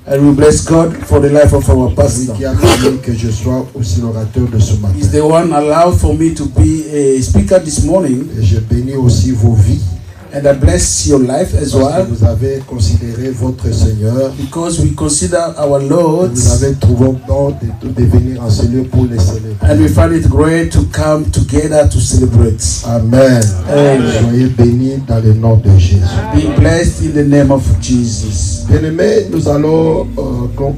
And we bless God for the life of our pastor. Qui a permis que je sois aussi l'orateur de ce matin. He's the one allowed for me to be a speaker this morning. Et je bénis aussi vos vies. And I bless your life as Parce well. que vous avez considéré votre Seigneur. Because we consider our Lord. Vous avez trouvé bon de venir en ce lieu pour les célébrer. And we find it great to come together to celebrate. Amen. Amen. Soyez bénis dans le nom de Jésus. Be blessed in the name of Jesus. Bien-aimés, nous allons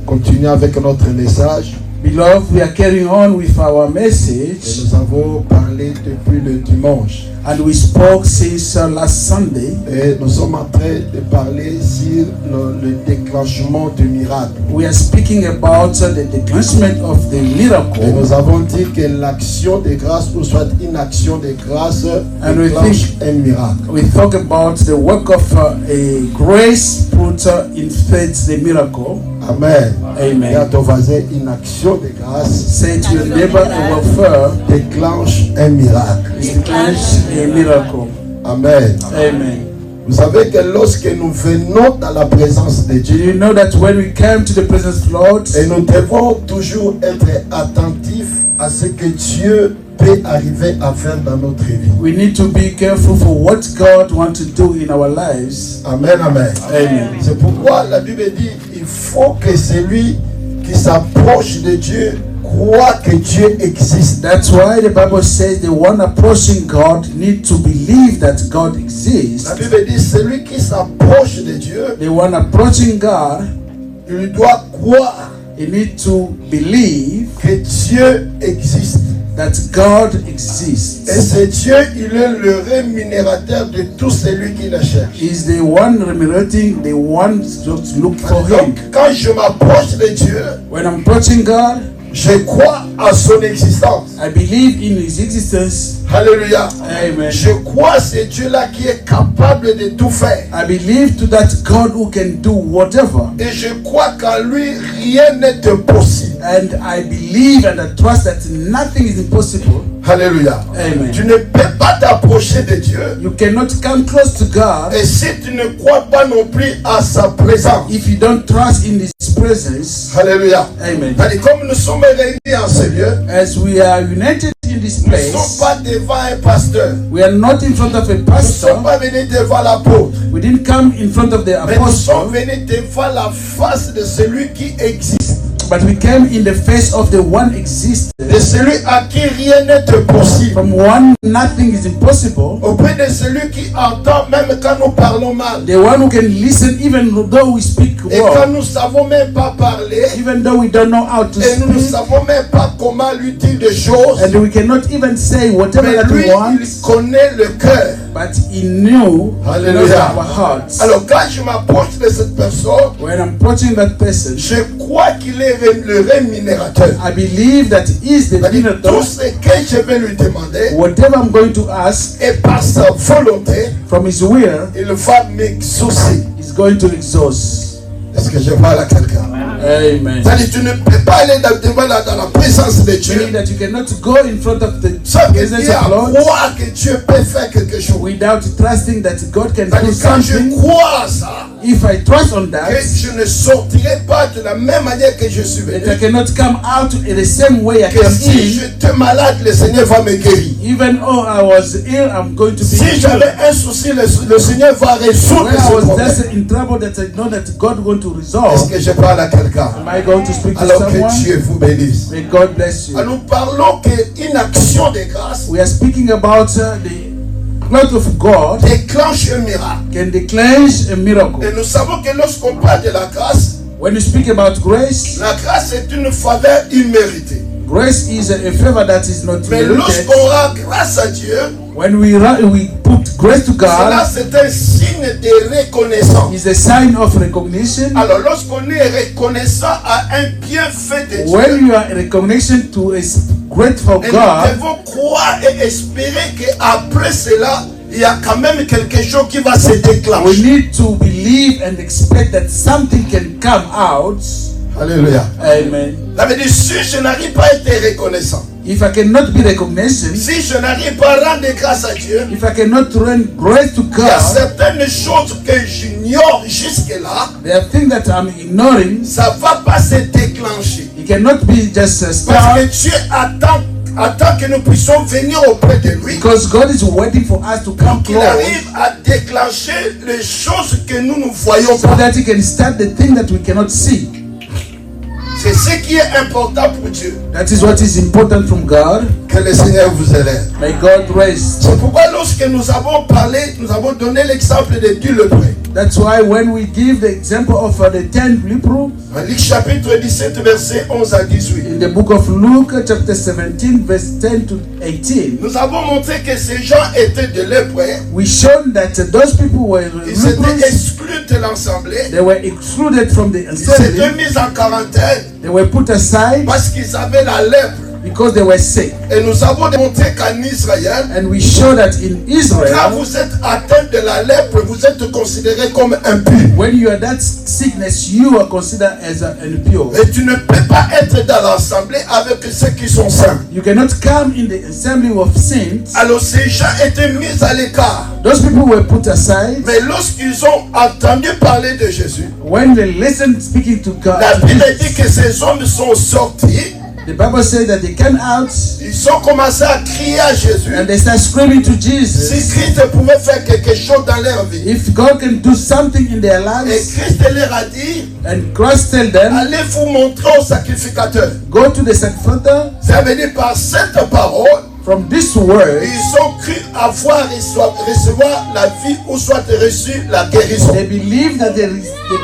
continuer avec notre message. Beloved, we are carrying on with our Et message. nous avons parlé depuis le dimanche. And we spoke since last Sunday. Et nous sommes en train de parler sur le déclenchement du miracle. We are speaking about the declenchment of the Et miracle. nous avons dit que l'action de grâce, ou soit une action de grâce, And we déclenche un miracle. We talk about the work of a grace put in faith the miracle. Amen. Amen. Et à ton voisin, une action de grâce Say to your neighbor, a welfare déclenche un miracle. is declench a miracle. Amen. Amen. Vous savez que lorsque nous venons dans la présence de Do Dieu, you know that when we come to the presence of the Lord, et nous devons toujours être attentifs à ce que Dieu peut arriver à faire dans notre vie. we need to be careful for what God wants to do in our lives. Amen, amen. Amen. C'est pourquoi la Bible dit il faut que celui qui s'approche de Dieu croit que Dieu existe. That's why the Bible says the one approaching God need to believe that God exists. La Bible dit celui qui s'approche de Dieu, The one approaching God, il doit croire he need to believe que Dieu existe. that God Et exists. c'est Dieu, il est le rémunérateur de tout celui qui le cherche. He's the one remunerating the one just look for him. Donc quand je m'approche de Dieu, When I'm approaching God, je crois à son existence. I believe in his existence. Alléluia. Amen. Je crois à ce Dieu-là qui est capable de tout faire. I believe to that God who can do whatever. Et je crois qu'en lui, rien n'est impossible. And I believe and I trust that nothing is impossible. Alléluia. Amen. Tu ne peux pas t'approcher de Dieu. You cannot come close to God Et si tu ne crois pas non plus à sa présence. if you don't trust in his presence. Alléluia. Amen. C'est comme nous sommes réunis en ce lieu, As we are united in this nous ne sommes place, pas devant un pasteur. we are not in front of a Nous ne sommes pastor. pas venus devant l'apôtre. We didn't come in front of the Mais nous sommes apostle, venus devant la face de celui qui existe. but we came in the face of the one existed. De celui à qui rien n'est impossible. From one, nothing is impossible. Auprès de celui qui entend même quand nous parlons mal. The one who can listen even though we speak Et quand wrong, nous ne savons même pas parler. even though we don't know how to Et nous ne speak, savons même pas comment lui dire des choses. and we cannot even say whatever Mais that lui, we want, il connaît le cœur. but he knew Alléluia. our hearts. Alors quand je m'approche de cette personne, When I'm approaching that person, je crois qu'il est le rémunérateur. I believe that he is the C'est-à-dire, leader. tout ce que je vais lui demander, Whatever I'm going to ask et par sa volonté, from his will, il va m'exaucer. is going to exhaust. Est-ce que je parle à quelqu'un? Amen. C'est-à-dire, tu ne peux pas aller dans la présence de Dieu Meaning that you cannot go in front of the sans que presence tu of Lord croire que Dieu peut faire quelque chose. without trusting that God can do C'est-à-dire, quand je something. crois à ça, If I trust on que that, je ne sortirai pas de la même manière que je suis venu. that I cannot come out in the same way I Que came si in. j'étais malade, le Seigneur va me guérir. Even though I was ill, I'm going to be Si healed. j'avais un souci, le Seigneur va résoudre When I ce was problème. just in trouble, that I know that God going to Est-ce resolve. que je parle à quelqu'un? Am I going to speak to Alors que someone? Dieu vous bénisse. May God bless you. Alors, nous parlons qu'une action de grâce We are speaking about the blood of God déclenche un miracle. can declench a miracle. Et nous savons que lorsqu'on parle de la grâce, When you speak about grace, la grâce est une faveur imméritée. grace is a favor that is not Mais merited. lorsqu'on rend grâce à Dieu, When we put grace to cela God, c'est un signe de reconnaissance. is a sign of recognition. Alors lorsqu'on est reconnaissant à un bienfait de When Dieu, you are in recognition to a grateful et nous God, devons croire et espérer qu'après cela, il y a quand même quelque chose qui va se we déclencher. need to believe and expect that something can come out. Alléluia. Amen. Ça veut dire, si je n'arrive pas à être reconnaissant, if I cannot be recognized, si je n'arrive pas à rendre grâce à Dieu, if I cannot render grace to il y a God, certaines choses que j'ignore jusque-là, there are things that I'm ignoring. ça ne va pas se déclencher. It cannot be just a Parce start, que Dieu attend que nous puissions venir auprès de lui. because God is waiting for us to come Pour qu'il close, arrive à déclencher les choses que nous ne voyons so pas. that He can start the thing that we cannot see. C'est ce qui est important pour Dieu. That is what is important from God. Que le Seigneur vous élève. May God rest. C'est pourquoi lorsque nous avons parlé, nous avons donné l'exemple de 10 lépreux. That's why when we give the example of the 10 leprous En Luc chapitre 17, versets 11 à 18. in the book of Luke, chapter 17, verse 10 to 18, Nous avons montré que ces gens étaient des lépreux. we shown that those people were Ils s'étaient leprous. exclus de l'assemblée. They were excluded from the Ils s'étaient assembly. mis en quarantaine They were put aside parce qu'ils avaient la lèpre. because they were sick. Et nous avons démontré qu'en Israël, And we show that in quand Israel, vous êtes atteint de la lèpre, vous êtes considéré comme impur. when you are that sickness, you are considered as impure. Et tu ne peux pas être dans l'assemblée avec ceux qui sont saints. You cannot come in the assembly of saints. Alors ces gens étaient mis à l'écart. Those people were put aside. Mais lorsqu'ils ont entendu parler de Jésus, When they listened speaking to God, la Bible dit que ces hommes sont sortis. the Bible says that they came out Ils ont commencé à crier à Jésus. and they started screaming to Si Jesus. Christ pouvait faire quelque chose dans leur vie. If God can do something in their Et lives, Christ leur a dit, and Christ tell them, allez vous montrer au sacrificateur. go to the sacrifice. Ça veut dire par cette parole, From this word, ils ont cru avoir recevoir la vie ou soit reçu la guérison. they believe that they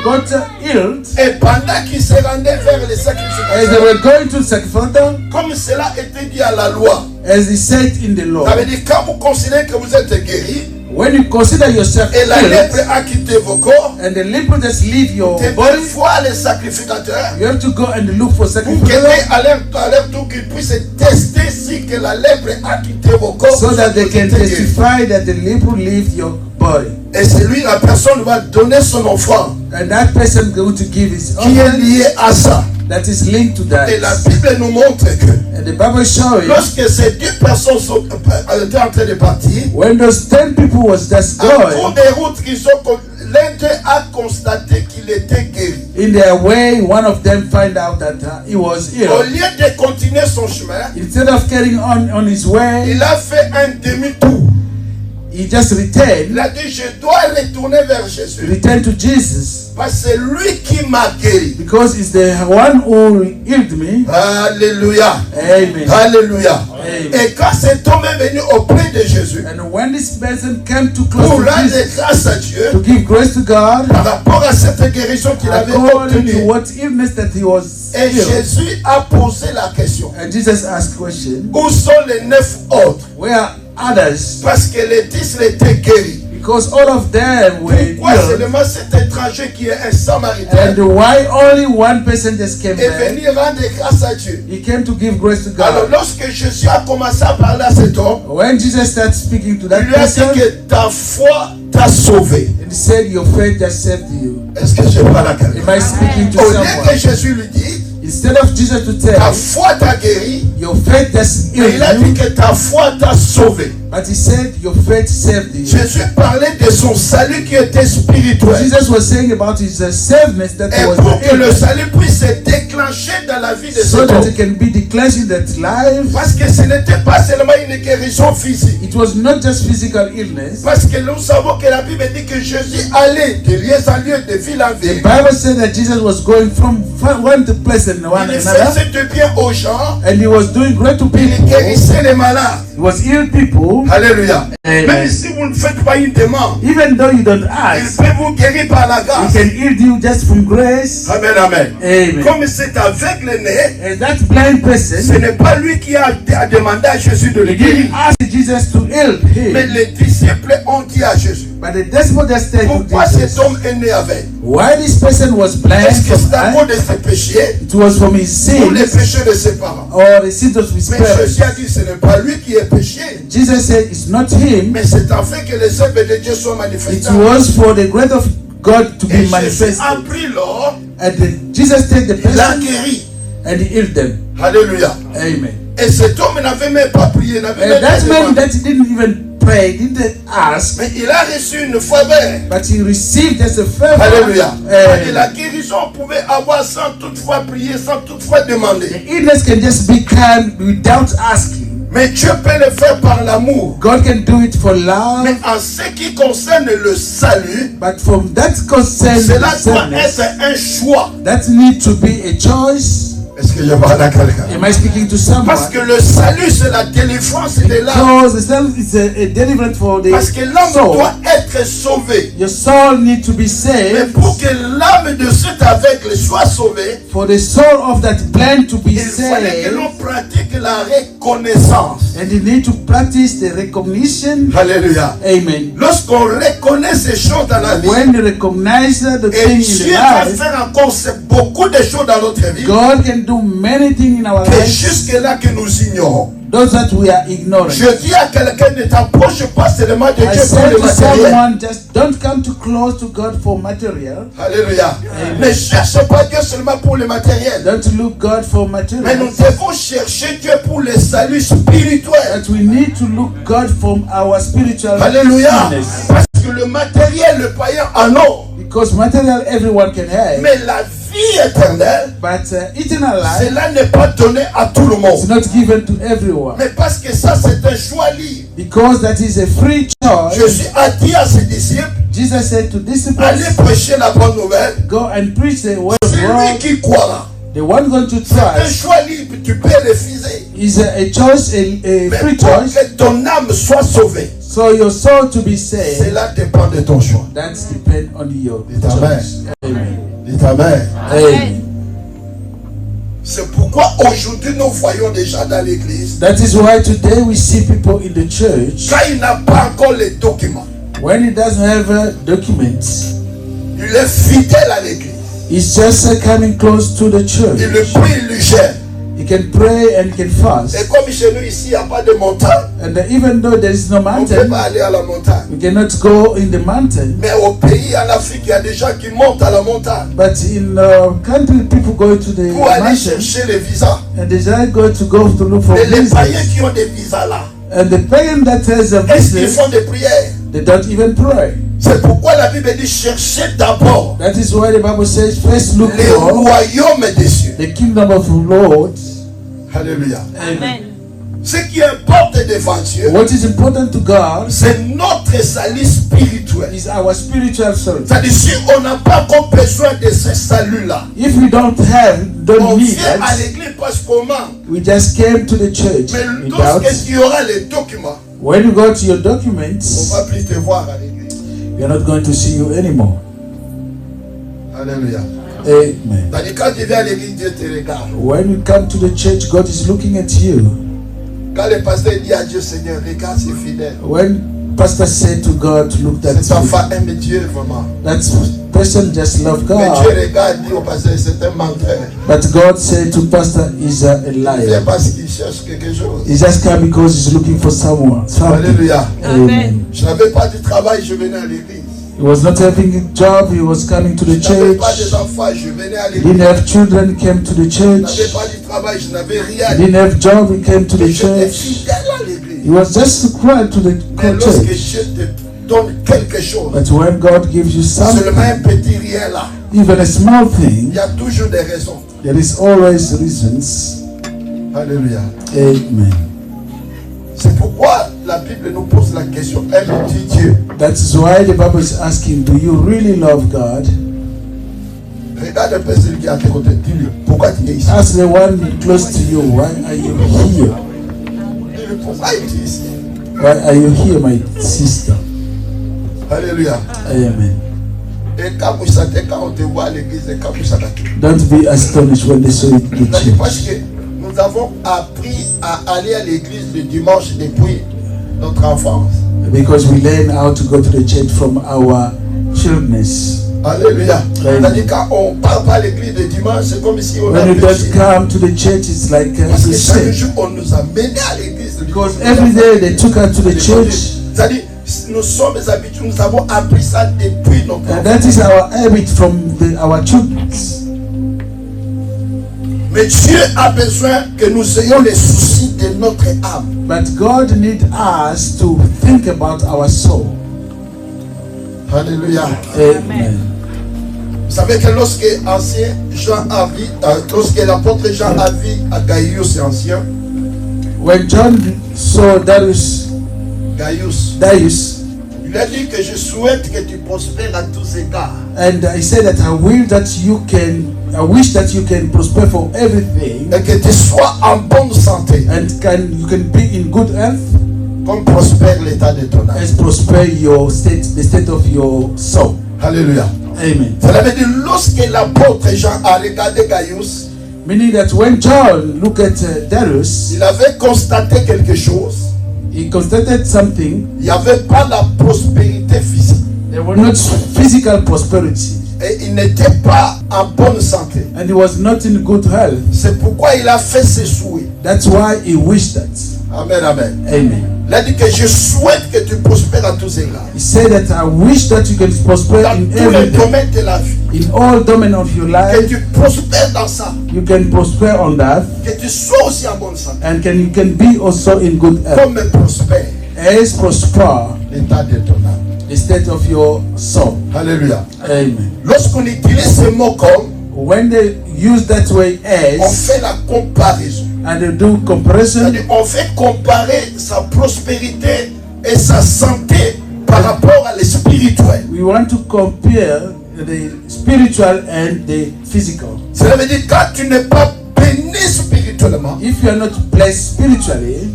got healed. Et pendant qu'ils se rendaient vers les As they sacrificateurs, were going to the sacrifice, comme cela était dit à la loi, as he said in the law, ça veut dire quand vous considérez que vous êtes guéri when you consider yourself et la lèpre healed, a quitté vos corps, and the leper just leave your vous devez body, voir les sacrificateurs you have to go and look for pour sacrifice, qu'à leur tour qu'ils puissent tester si que la lèpre a quitté vos corps. so that they vous can êtes guéri. testify that the leper left your body. Et c'est lui, la personne va donner son offrande And that person going to give his qui est offering lié à ça. that is linked to that. Et la Bible nous montre que And the Bible showing lorsque ces 2 personnes étaient en train de partir, when those 10 people was just en cours going de route, l'un d'eux a constaté qu'il était guéri. in their way, one of them find out that he was Au ill. lieu de continuer son chemin, Instead of carrying on his way, il a fait un demi-tour. he just Il returned a dit, je dois retourner vers Jésus. to Jesus, Parce que c'est lui qui m'a guéri. because it's the one who healed me. Alléluia. Amen. Alléluia. Amen. Et quand cet homme est venu auprès de Jésus, And when this person came too close pour to rendre Jesus grâce à Dieu, to give grace to God, par rapport à cette guérison qu'il avait according to obtenue, what illness that he was et healed, Jésus a posé la question, and Jesus asked question, où sont les 9 autres? where are others? Parce que les 10 étaient guéris. Because all of them were Pourquoi healed, seulement cet étranger qui est un samaritain and why only one person just came est back? venu rendre grâce à Dieu? He came to give grace to Alors God. lorsque Jésus a commencé à parler à cet homme, When Jesus started speaking to that il lui a dit person, que ta foi t'a sauvé. and he said, your faith just saved you. Est-ce que je parle à Am quelqu'un? I speaking to Au lieu que someone? Jésus lui dit, Instead of Jesus to ta tell, foi t'a guéri, your faith just mais il a dit healed you, que ta foi t'a sauvé. but he said, your faith saved you. Jésus parlait de son salut qui était spirituel. Jesus was saying about his savedness that Et was pour que le healed, salut puisse se déclencher dans la vie de so cet that homme. it can be declared in that life. Parce que ce n'était pas seulement une guérison physique. It was not just physical illness. Parce que nous savons que la Bible dit que Jésus allait de lieu en lieu, de ville en The ville. Bible said that Jesus was going from one place and one Il another, faisait de bien aux gens. and he was doing great to Il people. guérissait les malades. He was healing people. Alléluia. Amen. Même si vous ne faites pas une demande, Even though you don't il ask, peut vous guérir par la he grâce. can heal you just from grace. Amen, amen. Amen. Comme cet aveugle-né, And that blind ce person, n'est pas lui qui a demandé à Jésus de le he didn't guérir. ask Jesus to heal Mais him, les disciples ont dit à Jésus, but the disciple just said to pourquoi cet Jesus, homme est né avec? why this person was blind Est-ce que from c'est à cause birth? de ses péchés It was from his ou les sins péchés de ses parents? or the sins of his Mais parents. Jésus a dit, ce n'est pas lui qui est péché, Jesus said it's not him, mais c'est afin que les œuvres de Dieu soient it manifestées. was for the grace of God to Et be Jésus manifested. a pris l'or, And Jesus take the il l'a person guéri. and he healed them. Alléluia. Amen. Et cet homme n'avait même pas prié, n'avait même pas That man demandé. that didn't even pray, didn't ask, Mais il a reçu une faveur. but he received just a favor. Alléluia. Et Uh, la guérison pouvait avoir sans toutefois prier, sans toutefois demander. the illness can just become without asking. Mais Dieu peut le faire par l'amour. God can do it for love, Mais en ce qui concerne le salut, but from that concern, cela doit être un choix. that need to be a choice. Est-ce que je parle à quelqu'un? Am I speaking to someone? Parce que le salut, c'est la délivrance de l'âme. Because the soul is a deliverance for the Parce que l'âme soul. doit être sauvée. Your soul need to be Mais saved. pour que l'âme de cet aveugle soit sauvée, For the soul of that blind to be il fallait que saved, l'on pratique la reconnaissance. and you need to practice the recognition. Alléluia. Amen. Lorsqu'on reconnaît ces choses dans la vie, When you recognize the et thing in Dieu the va life, faire encore beaucoup de choses dans notre vie, God can do many things in our que lives, jusque-là que nous ignorons. those that we are ignoring. Je dis à quelqu'un, ne t'approche pas seulement de I Dieu pour said le to matériel. someone, just don't come too close to God for material. Alléluia. Ne cherche pas Dieu seulement pour le matériel. Don't look God for Mais material. nous devons chercher Dieu pour le salut spirituel. But we need to look God from our spiritual Alléluia. goodness. Parce que le matériel, le païen en a. Because material everyone can have, Mais la vie éternelle, but eternal life cela n'est pas donné à tout le is monde. not given to everyone. Mais parce que ça, c'est un choix libre. Because that is a free choice. Jésus a dit à ses disciples, Jesus said to disciples, allez prêcher la bonne nouvelle. go and preach the word of Celui God. qui croira, The one going to c'est un trust choix libre. Tu peux refuser. is a choice, a Mais free pour choice. que ton âme soit sauvée, So your soul to be saved, cela dépend de ton choix. that depends on your Dites Amen. choice. Amen. Dites Amen. Amen. C'est pourquoi aujourd'hui nous voyons des gens dans l'église. That is why today we see people in the church, Quand il n'a pas encore les documents, when he doesn't have documents, il est fidèle à l'église. he's just coming close to the Il church. le prie, il le gère. He can pray and can fast. Et comme chez nous ici, il n'y a pas de montagne, And even though there is no on ne peut mountain, pas aller à la montagne. we cannot go in the mountain. Mais au pays, en Afrique, il y a des gens qui montent à la montagne But in country, people go to the pour aller mountain chercher les visas. and they just go to look for Mais les païens visas. qui ont des visas là, And the pagan that has a est-ce qu'ils business, font des prières? they don't even pray. C'est pourquoi la Bible dit cherchez d'abord That is why the Bible says, first look le for royaume des cieux. the kingdom of the Lord. Alléluia. Amen. Ce qui importe devant Dieu, What is important to God c'est notre salut spirituel. is our spiritual soul. C'est-à-dire, si on n'a pas encore besoin de ce salut-là, If we don't on need vient à it, l'église parce qu'on manque. we just came to the church Mais without. lorsqu'il y aura les documents, When you go to your on documents, ne va plus te voir à l'église. we are not going to see you anymore. Alléluia. Amen. C'est-à-dire, quand tu viens à l'église, Dieu te regarde. When you come to the church, God is looking at you. Quand le pasteur dit à Dieu, Seigneur, regarde, c'est fidèle. When pastor said to God, look at Cet enfant you, aime Dieu vraiment. that person just love Mais Dieu God. regarde, dit au pasteur, c'est un menteur. But God said to pastor, he's a Il vient liar. parce qu'il cherche quelque chose. He just come because he's looking for someone. Something. Alléluia. Amen. Je n'avais pas de travail, je venais à l'église. He was not having a job, he was coming to the Je n'avais church. pas des enfants, je venais à He l'église. didn't have children, he came to the Je n'avais church. pas de travail, je n'avais He rien. didn't have job, he came to Mais the j'étais church. fidèle à l'église. He was just crying to the Mais lorsque church. Dieu te donne quelque chose, But when God gives you seulement something, un petit rien là, even a small il thing, y a toujours des raisons. there is always reasons. Alléluia. Amen. C'est pourquoi la Bible nous pose la question, aimes-tu Dieu? That's why the Bible is asking, do you really love God? Regarde un peu celui qui est à tes côtés, dis-lui, pourquoi tu es ici? Ask the one close to you, why are you here? Dis-lui, pourquoi tu es ici? Why are you here, my sister? Alléluia. Amen. Et quand on te voit à l'église, et quand vous savez, Don't be astonished when they saw it in the parce church. que nous avons appris à aller à l'église le dimanche depuis notre enfance. Because we learn how to go to the church from our childrenness. Alléluia. Amen. C'est-à-dire quand on part pas à l'église le dimanche, c'est comme si on a When you don't péché. come to the church, it's like Parce que you chaque sin. jour, on nous a menés à l'église. Because every day they took us to the church, C'est-à-dire, nous sommes habitués, nous avons appris ça depuis notre and enfance. that is our habit from our children. Mais Dieu a besoin que nous ayons les soucis de notre âme. But God needs us to think about our soul. Alléluia. Amen. Vous savez que lorsque l'apôtre Jean a vu à Gaius ancien, When John saw Darius, il a dit que je souhaite que tu prospères à tous égards. and he said that I wish that you can prosper for everything, Et que tu sois en bonne santé, and you can be in good health, comme prospère l'état de ton âme. as prosper the state of your soul. Alléluia. Amen. Cela veut dire lorsque l'apôtre Jean a regardé Gaius, Meaning that when John looked at Darius, il avait constaté quelque chose. he constated something. Il n'y avait pas la prospérité physique. There were not physical prosperity, Et il n'était pas en bonne santé. and he was not in good health. C'est pourquoi il a fait ses souhaits. That's why he wished that. Amen, amen. Amen. Il a dit que je souhaite que tu prospères à tous égards. He said that I wish that you can prosper Dans in tous les everything, domaines de la vie. in all domain of your Que life. tu prospères dans ça. You can prosper on that, Que tu sois aussi en bonne santé. and you can be also in good health. Comme prospère As prosper l'état de ton âme. the state of your soul. Alléluia. Amen. Lorsqu'on utilise ce mot comme, When they use that way on as, fait la comparaison. and they do comparison, C'est-à-dire, on fait comparer sa prospérité et sa santé par rapport à le spirituel. we want to compare the spiritual and the physical. Cela veut dire quand tu n'es pas béni spirituellement, If you are not blessed spiritually,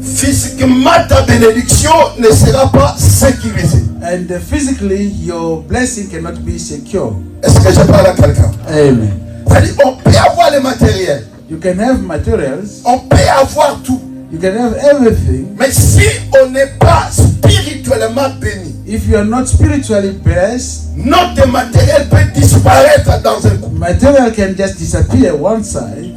physiquement ta bénédiction ne sera pas sécurisée. and physically your blessing cannot be secure. Est-ce que je parle à quelqu'un? Amen. C'est-à-dire, on peut avoir le matériel, You can have materials, on peut avoir tout, you can have everything. mais si on n'est pas spirituellement béni, If you are not spiritually blessed, notre matériel peut disparaître dans un coup. material can just disappear one side.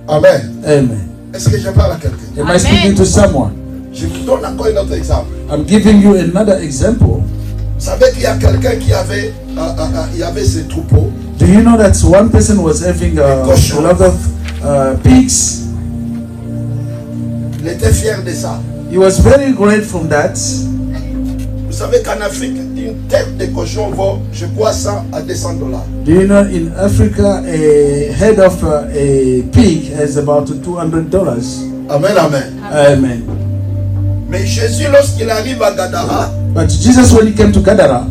Amen. Amen. Est-ce que je parle à quelqu'un? Am I speaking to someone? Je vous donne encore un autre exemple. I'm giving you another example. Vous savez qu'il y a quelqu'un qui avait, il y avait ses troupeaux. Do you know that one person was having a lot of pigs? Il était fier de ça. He was very great from that. Vous savez qu'en Afrique, une tête de cochon vaut, je crois, 100 à 200 dollars. Do you know in Africa a head of a pig has about $200? Amen, amen. Amen. Mais Jésus, lorsqu'il arrive à Gadara, But Jesus, when he came to Gadara,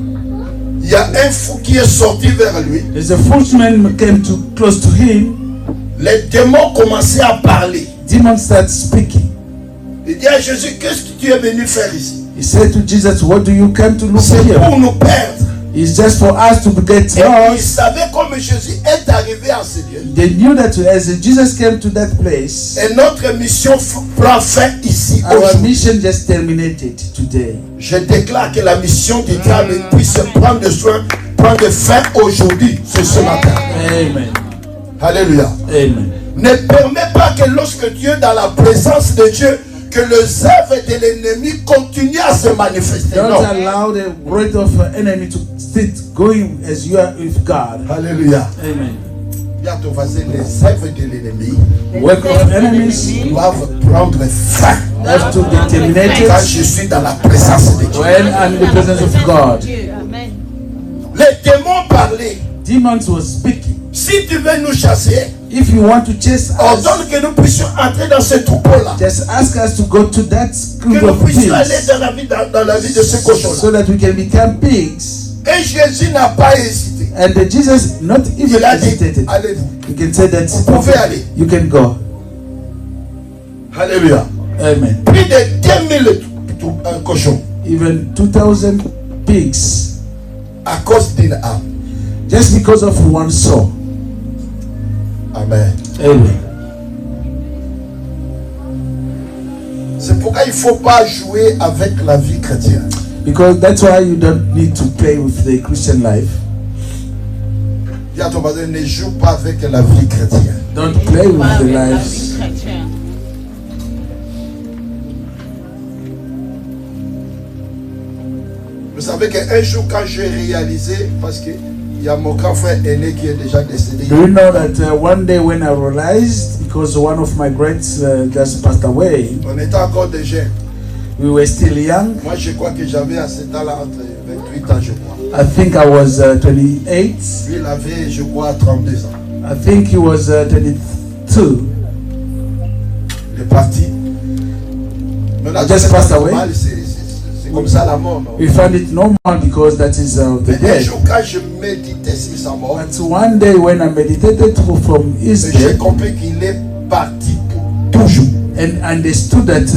il y a un fou qui est sorti vers lui. there's a footman came too close to him. Les démons commençaient à parler. Demon started speaking. Il dit à Jésus, qu'est-ce que tu es venu faire ici? He said to Jesus, "What do you come to look C'est here? pour nous perdre. It's just for us to get Et il lost." savait comme Jésus est arrivé à ce lieu. They knew that as Jesus came to that place, Et notre mission prend fin ici our aujourd'hui. mission just terminated today. Je déclare que la mission du diable puisse prendre soin, prendre fin aujourd'hui, ce matin. Amen. Alléluia. Amen. Ne permets pas que lorsque tu es dans la présence de Dieu, que les œuvres de l'ennemi continuent à se manifester. Don't Non. allow the rate of enemy to sit going as you are with God. Alléluia. Amen. Dis à ton voisin, les œuvres de l'ennemi Work of enemies doivent prendre fin have to be quand terminated je suis dans la présence de Dieu. when I'm in the presence of God. Les démons parlaient. Demons were speaking. Si tu veux nous chasser, If you want to chase us, ordonne que nous puissions entrer dans ce troupeau-là. just ask us to go to that Que group nous of puissions aller pigs dans la vie de ce cochon-là. so that we can become pigs. Et Jésus n'a pas hésité. And Jesus not even Il a dit, hesitated. allez-vous. You can say that Vous pouvez aller. you can go. Alléluia. Amen. Plus de 2000 cochons Even 2,000 pigs à cause d'une âme. just because of one soul. Amen. Amen. C'est pourquoi il ne faut pas jouer avec la vie chrétienne. Because that's why you don't need to play with the Christian life. Dis à ton voisin, ne joue pas avec la vie chrétienne. Don't play with the lives. Vous savez qu'un jour, quand j'ai réalisé, parce qu'il y a mon grand frère aîné qui est déjà décédé. Do you know that one day when I realized, because one of my greats just passed away, On était encore des jeunes. we were still young. Moi, je crois que j'avais à cet âge-là entre 28 ans, je crois. I think I was 28. Lui, il avait, je crois, 32 ans. I think he was 22. Il est parti. Mais on a Just dit, passed c'est away. normal, c'est comme ça la mort, non? We find it normal because that is the Mais un death. jour, quand je méditais sur sa mort, But one day when I meditated from his j'ai death compris qu'il est parti pour toujours. and understood that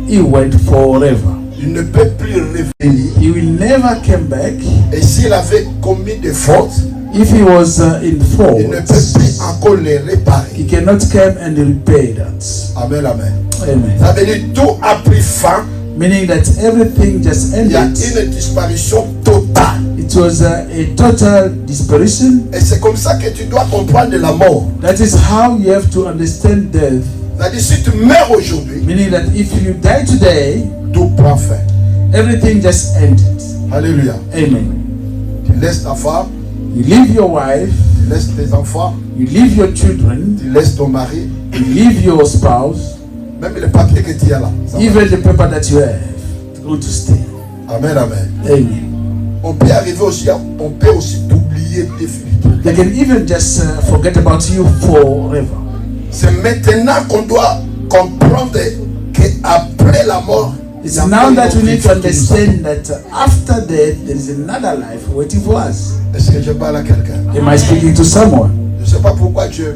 he went forever, Il ne peut plus revenir. he will never come back. Et s'il avait commis des fautes, If he was in il ne peut fault, plus encore les réparer. he cannot come and repay that. Amen, amen. Amen. Ça veut dire tout a pris fin. Meaning that everything just Il y a ended. une disparition totale. It was a total disparition. Et c'est comme ça que tu dois comprendre la mort. That is how you have to understand death. C'est-à-dire si tu meurs aujourd'hui, Meaning that if you die today, tout prend fin. everything just ended. Alléluia. Amen. Tu laisses ta femme, You leave your wife, tu laisses tes enfants, you leave your children, tu laisses ton mari, you leave your spouse, même les papiers que tu as là. Ça va. even the paper that you have, it's going to stay. Amen, amen. Amen. On peut arriver aussi, on peut aussi t'oublier définitivement. They can even just forget about you forever. C'est maintenant qu'on doit comprendre qu'après la mort, il y It's a now encore that we une need to autre vie qui nous attend. understand that after death, there is another life waiting for us. Est-ce que je parle à quelqu'un? Am I speaking to someone? Je ne sais pas pourquoi Dieu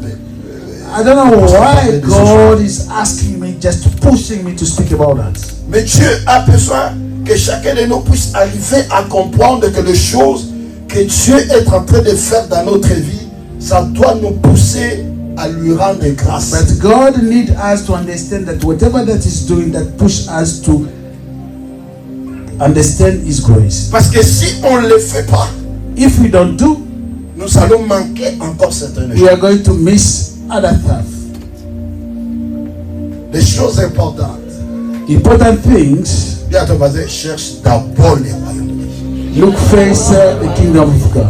I don't know why God is asking me, just pushing me to speak about that. mais Dieu a besoin que chacun de nous puisse arriver à comprendre que les choses que Dieu est en train de faire dans notre vie, ça doit nous pousser à lui rendre grâce. But God needs us to understand that whatever that is doing, that push us to understand His grace. Parce que si on ne le fait pas, If we don't do, nous allons manquer encore certaines we choses. are going to miss other stuff. Les choses importantes. Important things. Dis à ton voisin, cherche d'abord les royaumes de Dieu. Look first the kingdom of God.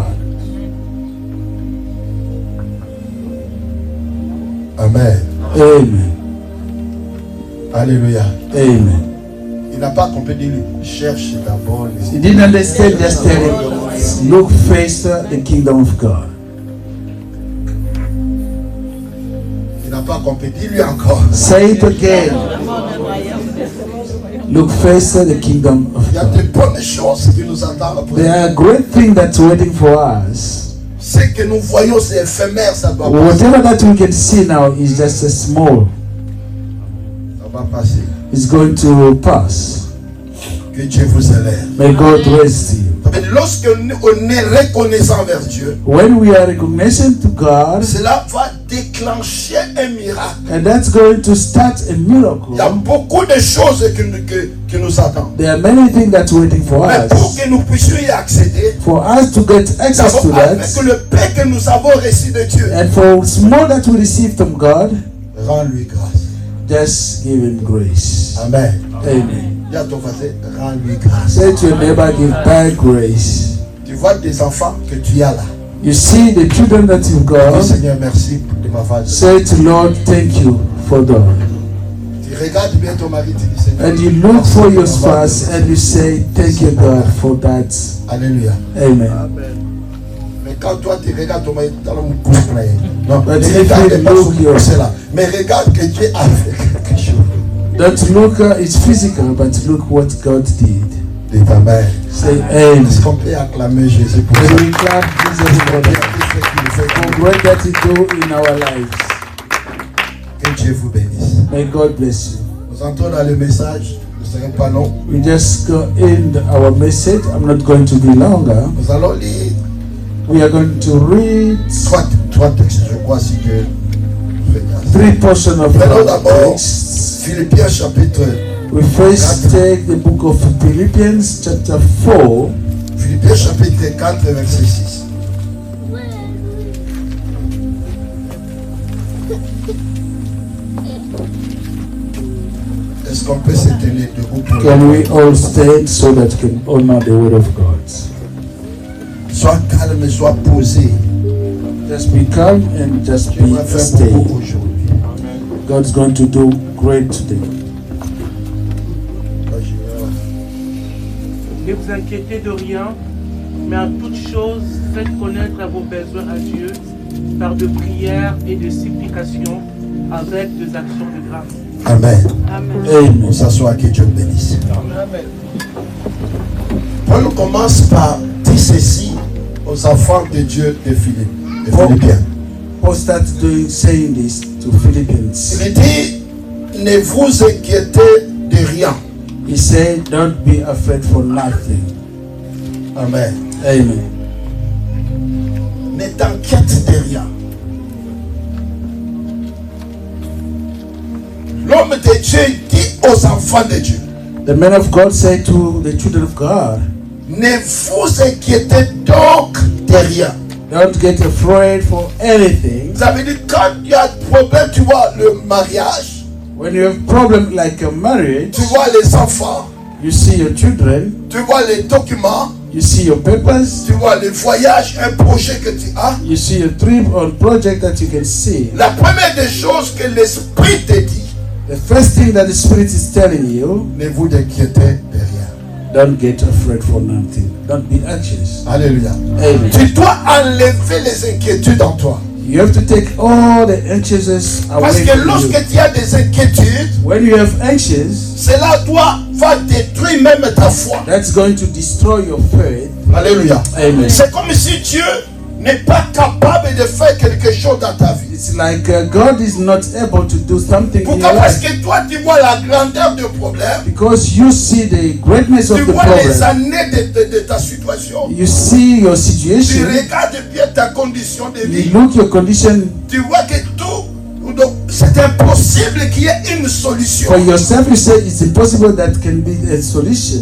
Amen. Amen. Alléluia. Amen. Il n'a pas compris de lui. Cherche d'abord les You didn't understand, just tell him, look first the kingdom of God. Il n'a pas compris. Dis-lui encore. Say it again. Look first the kingdom of Il y a God. de bonnes choses qui nous attendent après. There are great things that's waiting for us. Ce que nous voyons, c'est éphémère, ça doit passer. Whatever that we can see now is just a small. Ça va passer. It's going to pass. Que Dieu vous élève. May God rest you. Mais lorsque on est reconnaissant vers Dieu, When we are recognizing to God, cela va déclencher un miracle. and that's going to start a miracle. Il y a beaucoup de choses qui nous attendent. There are many things that's waiting for Mais pour us. que nous puissions y accéder, For us to get access to d'abord, avec that, le paix que nous avons reçu de Dieu, and for small that we receive from God, rends-lui grâce. just give Him grace. Amen. Amen. Dis à ton voisin, rends-lui grâce. Say to your neighbor, give back grace. Tu vois des enfants que tu as là. You see the children that you've Dis, got. Seigneur, merci de m'avoir. Say to Lord, thank you for that. Tu regardes bien ton mari, tu dis, Seigneur. And you look merci for de your m'avoir spouse donné. and you say, thank you God for that. Alléluia. Amen. Mais quand toi tu regardes ton mari, tu as le pouce plein. Non, But ne if regarde you pas look son your- pouce là. Mais regarde que Dieu a fait quelque chose. Don't look, it's physical, but look what God did. Dis Amen. Say Amen. Est-ce qu'on peut acclamer Jésus pour ça? Can we clap Jesus for that? For great that He do in our lives. Que Dieu vous bénisse. May God bless you. Nous entrons dans le message, ne serait pas long. We just go in our message. I'm not going to be longer. Nous allons lire We are going to read trois textes, je crois, si Dieu fait grâce. 3 portions of Prenons our d'abord text. Philippiens chapitre, We first take the book of Philippians chapter 4. Philippiens chapitre 4, verset 6. Est-ce qu'on peut se tenir debout pour Can we all stand so that we can honor the word of God? Sois calme et sois posé. Just be calm and just Tu be vas faire stay. beaucoup aujourd'hui. God's going to do great today. Ne vous inquiétez de rien, mais en toute chose, faites connaître vos besoins à Dieu par de prières et de supplications avec des actions de grâce. Amen. Amen. On s'assoit, que Dieu bénisse. Paul commence par dire ceci aux enfants de Dieu de Philippiens. Paul starts doing saying this to Philippians. Il dit, ne vous inquiétez de rien. He said, don't be afraid for nothing. Amen. Amen. Ne t'inquiète de rien. L'homme de Dieu dit aux enfants de Dieu, The man of God said to the children of God, ne vous inquiétez donc de rien. don't get afraid for anything. Ça veut dire quand il y a un problème, tu vois le mariage, When you have problem like a marriage, tu vois les enfants, you see your children, tu vois les documents, you see your papers, tu vois les voyages, un projet que tu as. you see a trip or project that you can see. La première des choses que l'Esprit te dit, The first thing that the Spirit is telling you, ne vous inquiétez de rien. don't get afraid for nothing. Don't be anxious. Alléluia. Amen. Tu dois enlever les inquiétudes en toi. You have to take all the anxiousness Parce away que from you. lorsque tu as des inquiétudes, When you have anxious, cela va détruire même ta foi. that's going to destroy your faith. Alléluia. Amen. C'est comme si Dieu n'est pas capable de faire quelque chose dans ta vie. It's like God is not able to do something in your Pourquoi? Parce life que toi, tu vois la grandeur du problème, because you see the greatness tu of the vois les problem. années de ta situation, You see your tu situation. regardes bien ta condition de vie, You look your condition tu vois que tout, donc, c'est impossible qu'il y ait une solution. for yourself. You say it's impossible that can be a solution.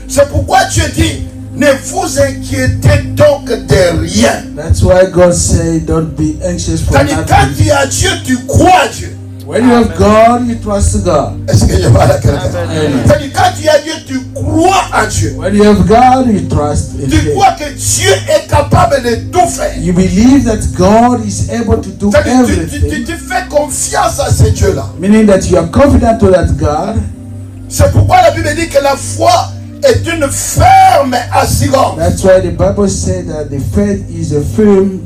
C'est pourquoi Dieu dit, ne vous inquiétez donc de rien. That's why God said, don't be anxious for C'est-à-dire, quand nothing. tu as Dieu, tu crois à Dieu. When you have God, you trust God. Est-ce que je parle à quelqu'un? Amen. C'est-à-dire, quand tu as Dieu, tu crois à Dieu. When you have God, you trust in Tu Him. crois que Dieu est capable de tout faire. You believe that God is able to do C'est-à-dire, everything, tu fais confiance à ce Dieu-là. meaning that you are confident to that God. C'est pourquoi la Bible dit que la foi est une ferme assurance. That's why the Bible said that the faith is a firm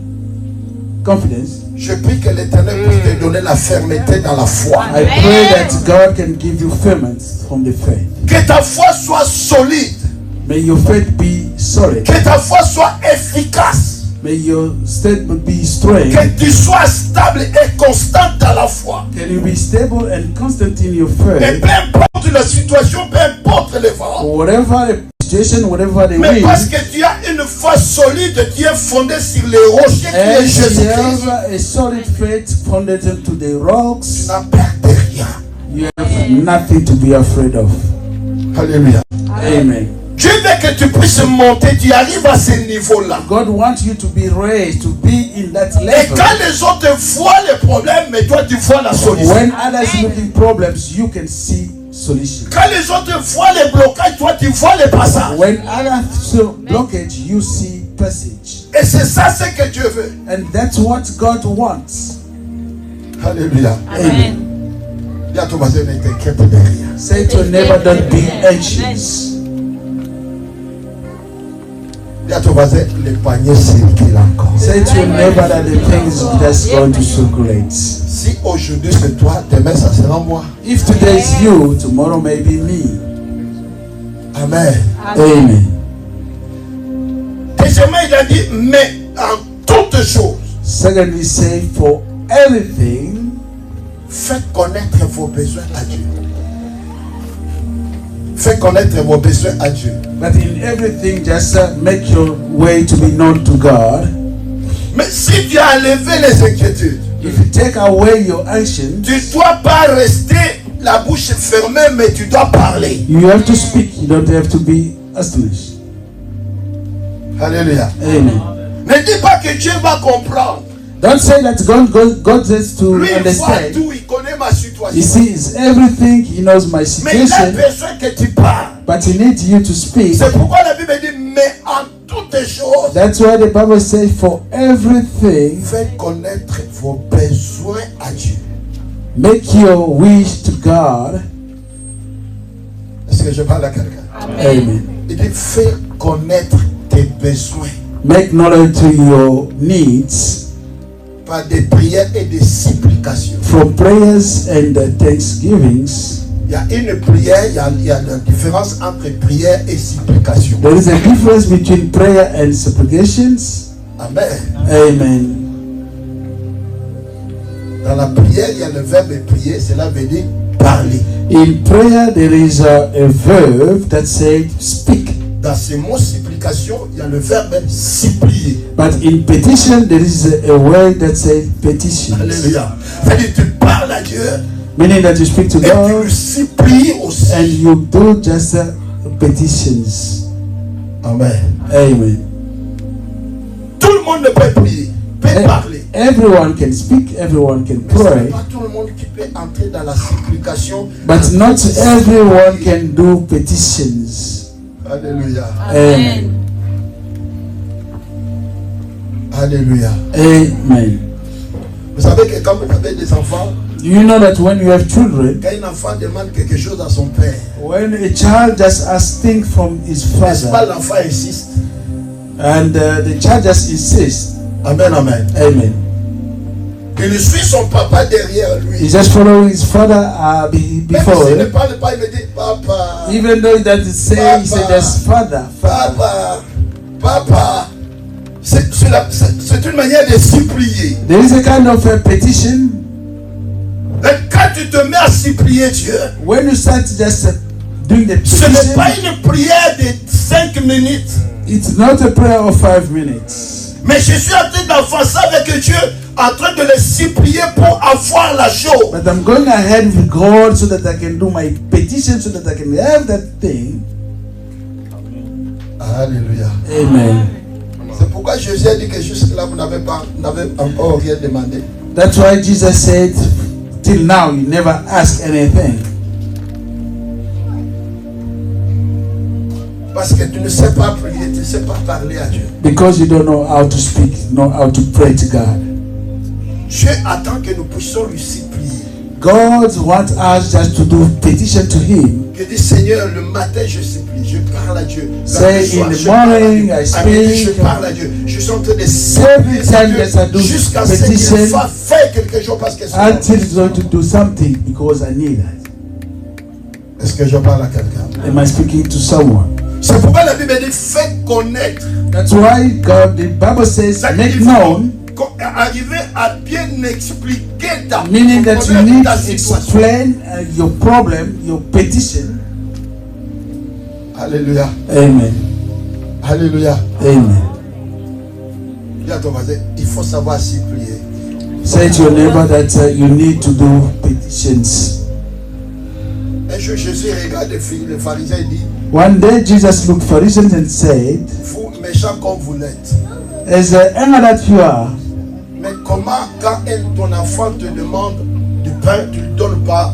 confidence. Je prie que l'Éternel puisse te donner la fermeté dans la foi. I pray that God can give you firmness from the faith. Que ta foi soit solide. May your faith be solid. Que ta foi soit efficace. May your statement be strong. Que tu sois stable et constant dans la foi. Can you be stable and constant in your Et faith? peu importe la situation, peu importe les vents. Whatever the situation, whatever the Mais parce wind, que tu as une foi solide, tu es fondé sur les rochers qui est and you Jésus-Christ. have a solid faith founded into the Tu rocks, n'as peur de rien. you have nothing to be afraid of. Alléluia. Amen. Dieu veut que tu puisses monter, tu arrives à ce niveau-là. God wants you to be raised, to be in that Et level. quand les autres voient les problèmes, mais toi tu vois la solution. When others looking problems, you can see solution. Quand les autres voient les blocages, toi tu vois les passages. When others see blockage, you see passage. Et c'est ça ce que Dieu veut. And that's what God wants. Alléluia. Amen. Dis à ton voisin, ne t'inquiète de rien. Say to your neighbor, don't be anxious. Dis à ton voisin, le panier circule encore. Say to your neighbor that the thing is just going to circulate. Si aujourd'hui c'est toi, demain ça sera moi. If today is you, tomorrow may be me. Amen. Amen. Deuxièmement, il a dit, mais en toutes choses, Secondly, say for everything, faites connaître vos besoins à Dieu. Faites connaître vos besoins à Dieu. but in everything, just make your way to be known to God. Mais si tu as enlevé les inquiétudes, If you take away your action, tu ne dois pas rester la bouche fermée, mais tu dois parler. you have to speak. You don't have to be astonished. Alléluia. Amen. Ne dis pas que Dieu va comprendre. Don't say that God has to Lui, il voit understand. tout, il connaît ma He situation. sees everything. He knows my Mais il a situation. besoin que tu parles. But he needs you to speak. C'est pourquoi la Bible dit, mais en toutes les choses, That's why the Bible says, for everything, faites connaître vos besoins à Dieu. make your wish to God. Est-ce que je parle à quelqu'un? Amen. Il dit, fais connaître tes besoins Make knowledge to your needs par des prières et des supplications. from prayers and thanksgivings. Il y a une prière, il y a la différence entre prière et supplication. There is a difference between prayer and supplications. Amen. Amen. Dans la prière, il y a le verbe prier, cela veut dire parler. In prayer, there is a verb that says speak. Dans ce mot supplication, il y a le verbe supplier. But in petition, there is a word that says petitions. Alléluia. C'est-à-dire tu parles à Dieu Meaning that you speak to et tu God le supplies aussi. and you do just petitions. Amen. Amen. Tout le monde ne peut prier, peut parler. Everyone can speak, everyone can Mais ce n'est pray, pas tout le monde qui peut entrer dans la supplication. but not everyone can do petitions. Alléluia. Amen. Alléluia. Amen. Vous savez que quand vous avez des enfants, You know that when you have children, quand un enfant demande quelque chose à son père, when a child just asks things from his n'est-ce pas, father, l'enfant insiste. and the child just insists, Amen, amen. Amen. Il suit son papa derrière lui. He just follows his father Même before. s'il ne parle pas, il me dit papa, Even though he doesn't say, he said just father, father. papa, papa. C'est une manière de supplier. There is a kind of a petition. Et quand tu te mets à supplier Dieu, When you start just doing the ce n'est pas petition, une prière de 5 minutes. it's not a prayer of 5 minutes. Mais je suis en train d'avancer avec Dieu, en train de le supplier pour avoir la chose. But I'm going ahead with God so that I can do my petition, so that I can have that thing. Alléluia. Amen. C'est pourquoi Jésus a dit que jusque-là, vous n'avez encore rien demandé. That's why Jesus said, till now you never ask anything. Parce que tu ne sais pas prier, tu ne sais pas parler à Dieu. Because you don't know how to speak, know how to pray to God. Dieu attend que nous puissions lui supplier. God wants us just to do petition to Him. Que dit Seigneur, le matin je supplie, je parle à Dieu. Say, Le soir, in the je parle à morning, Dieu. I À midi, speak. je parle à Dieu. Je suis en train de Every supplier time Dieu that I do jusqu'à ce petition, qu'il va faire quelque chose parce que c'est Until He's going to do something because I need it. Est-ce que je parle à quelqu'un? Am I speaking to someone? C'est pourquoi la Bible dit fais connaître. That's why God, the Bible says, make Il faut known, arriver à bien expliquer ta, meaning that you need ta to situation. explain your problem, your petition. Alléluia. Amen. Alléluia. Amen. Dis à ton voisin, il faut savoir supplier. Say to your neighbor that you need to do petitions. Un jour, Jésus regarde les pharisiens et dit, One day Jesus looked Pharisees and said, vous méchants comme vous l'êtes. as anger that you are, Mais comment quand ton enfant te demande du pain, tu ne lui donnes pas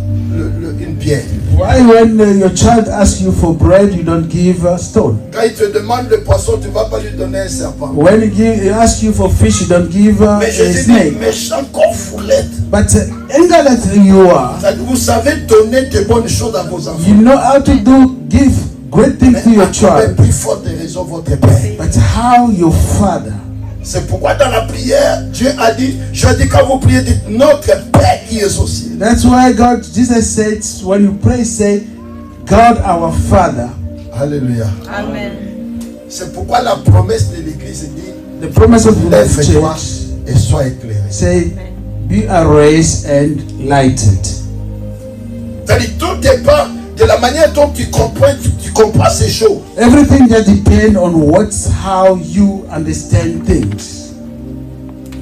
une pierre? why when your child asks you for bread, you don't give a stone? Quand il te demande le poisson, tu ne vas pas lui donner un serpent. When he asks you for fish, you don't give a Mais Jésus dit, snake. méchants comme vous l'êtes. But anger that you are, Vous savez donner de bonnes choses à vos enfants. you know how to give great things to your Mais child. plus forte raison, votre Père. But how your father? C'est pourquoi dans la prière, Dieu a dit, je dis quand vous priez, dites notre Père qui est aux cieux. That's why God, Jesus said, when you pray, say, God our Father. Alléluia. Amen. C'est pourquoi la promesse de l'Église dit, The promise of the lève-toi church et sois éclairé. say, be raised and lighted. C'est-à-dire, tout dépend de la manière dont tu comprends ces choses. Everything just depends on how you understand things.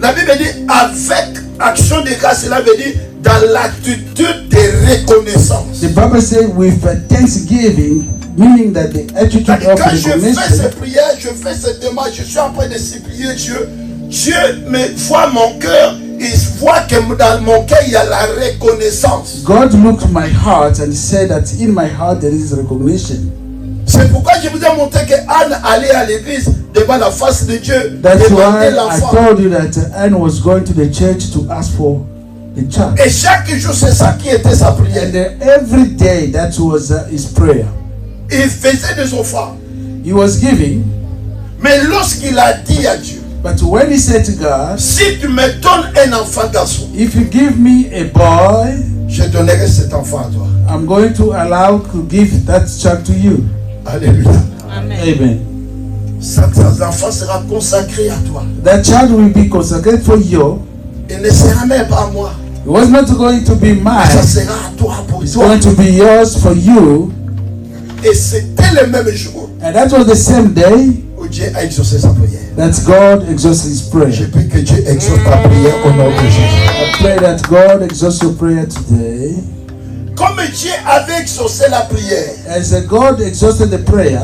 La Bible dit, avec action de grâce, cela veut dire dans l'attitude de reconnaissance. The Bible says with thanksgiving, meaning that the attitude C'est-à-dire, of quand je fais recognition. ces prières, je fais cette demande, je suis en train de supplier Dieu. Dieu me voit mon cœur, il voit que dans mon cœur il y a la reconnaissance. God looked my heart and said that in my heart there is recognition. C'est pourquoi je vous ai montré que Anne allait à l'église devant la face de Dieu, That's demander why I l'enfant. told you that Anne was going to the church to ask for the child. Et chaque jour, c'est ça qui était sa prière. And every day, that was his prayer. Il faisait des offrandes. He was giving, Mais lorsqu'il a dit à Dieu, but when he said to God, si tu me donnes un enfant garçon, if you give me a boy, je donnerai cet enfant à toi. I'm going to allow to give that child to you. Alléluia. Amen. Cet enfant sera consacré à toi. That child will be consecrated for you. Il ne sera même pas à moi. It was not going to be Ça mine. sera à toi pour It's toi. going to be yours for you. Et c'était le même jour And that was the same day où Dieu a exaucé sa prière. that God exauced his Je prayer. prie que Dieu exauce ta prière au nom de Jésus. I pray that God exausts your prayer today. Comme Dieu avait exaucé la prière, As God exhausted the prayer,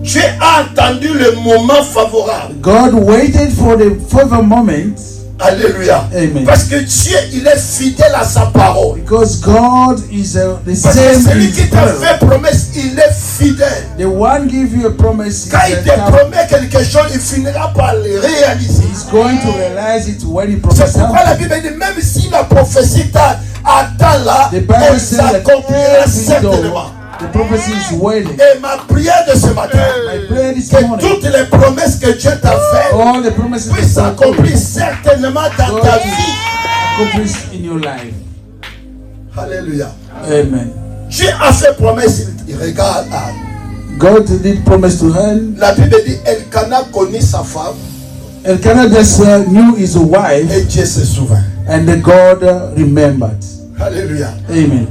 Dieu a entendu le moment favorable. God waited for the further moment. Alléluia. Amen. Parce que Dieu, il est fidèle à sa parole. Because God is the Parce que same celui in qui t'a word. fait promesse, il est fidèle. The one give you a promise, Quand il te promet quelque chose, il finira par le réaliser. he's going to realize it when he C'est promises pourquoi la something. Bible dit, même si la prophétie attend là, The Bible elle says that s'accomplira every certainement. door, the prophecy is waiting. Et ma prière de ce matin, My prayer this que morning, toutes les promesses que Dieu t'a faites all the promises puissent that God s'accomplir certainement dans ta vie. accomplished in your life. Alléluia. Amen. Dieu a fait promesse, il regarde Anne. God did promise to her. La Bible dit, Elkanah connaît sa femme Elkanah just knew his wife, et Dieu se souvint. and the God remembered. Alléluia. Amen.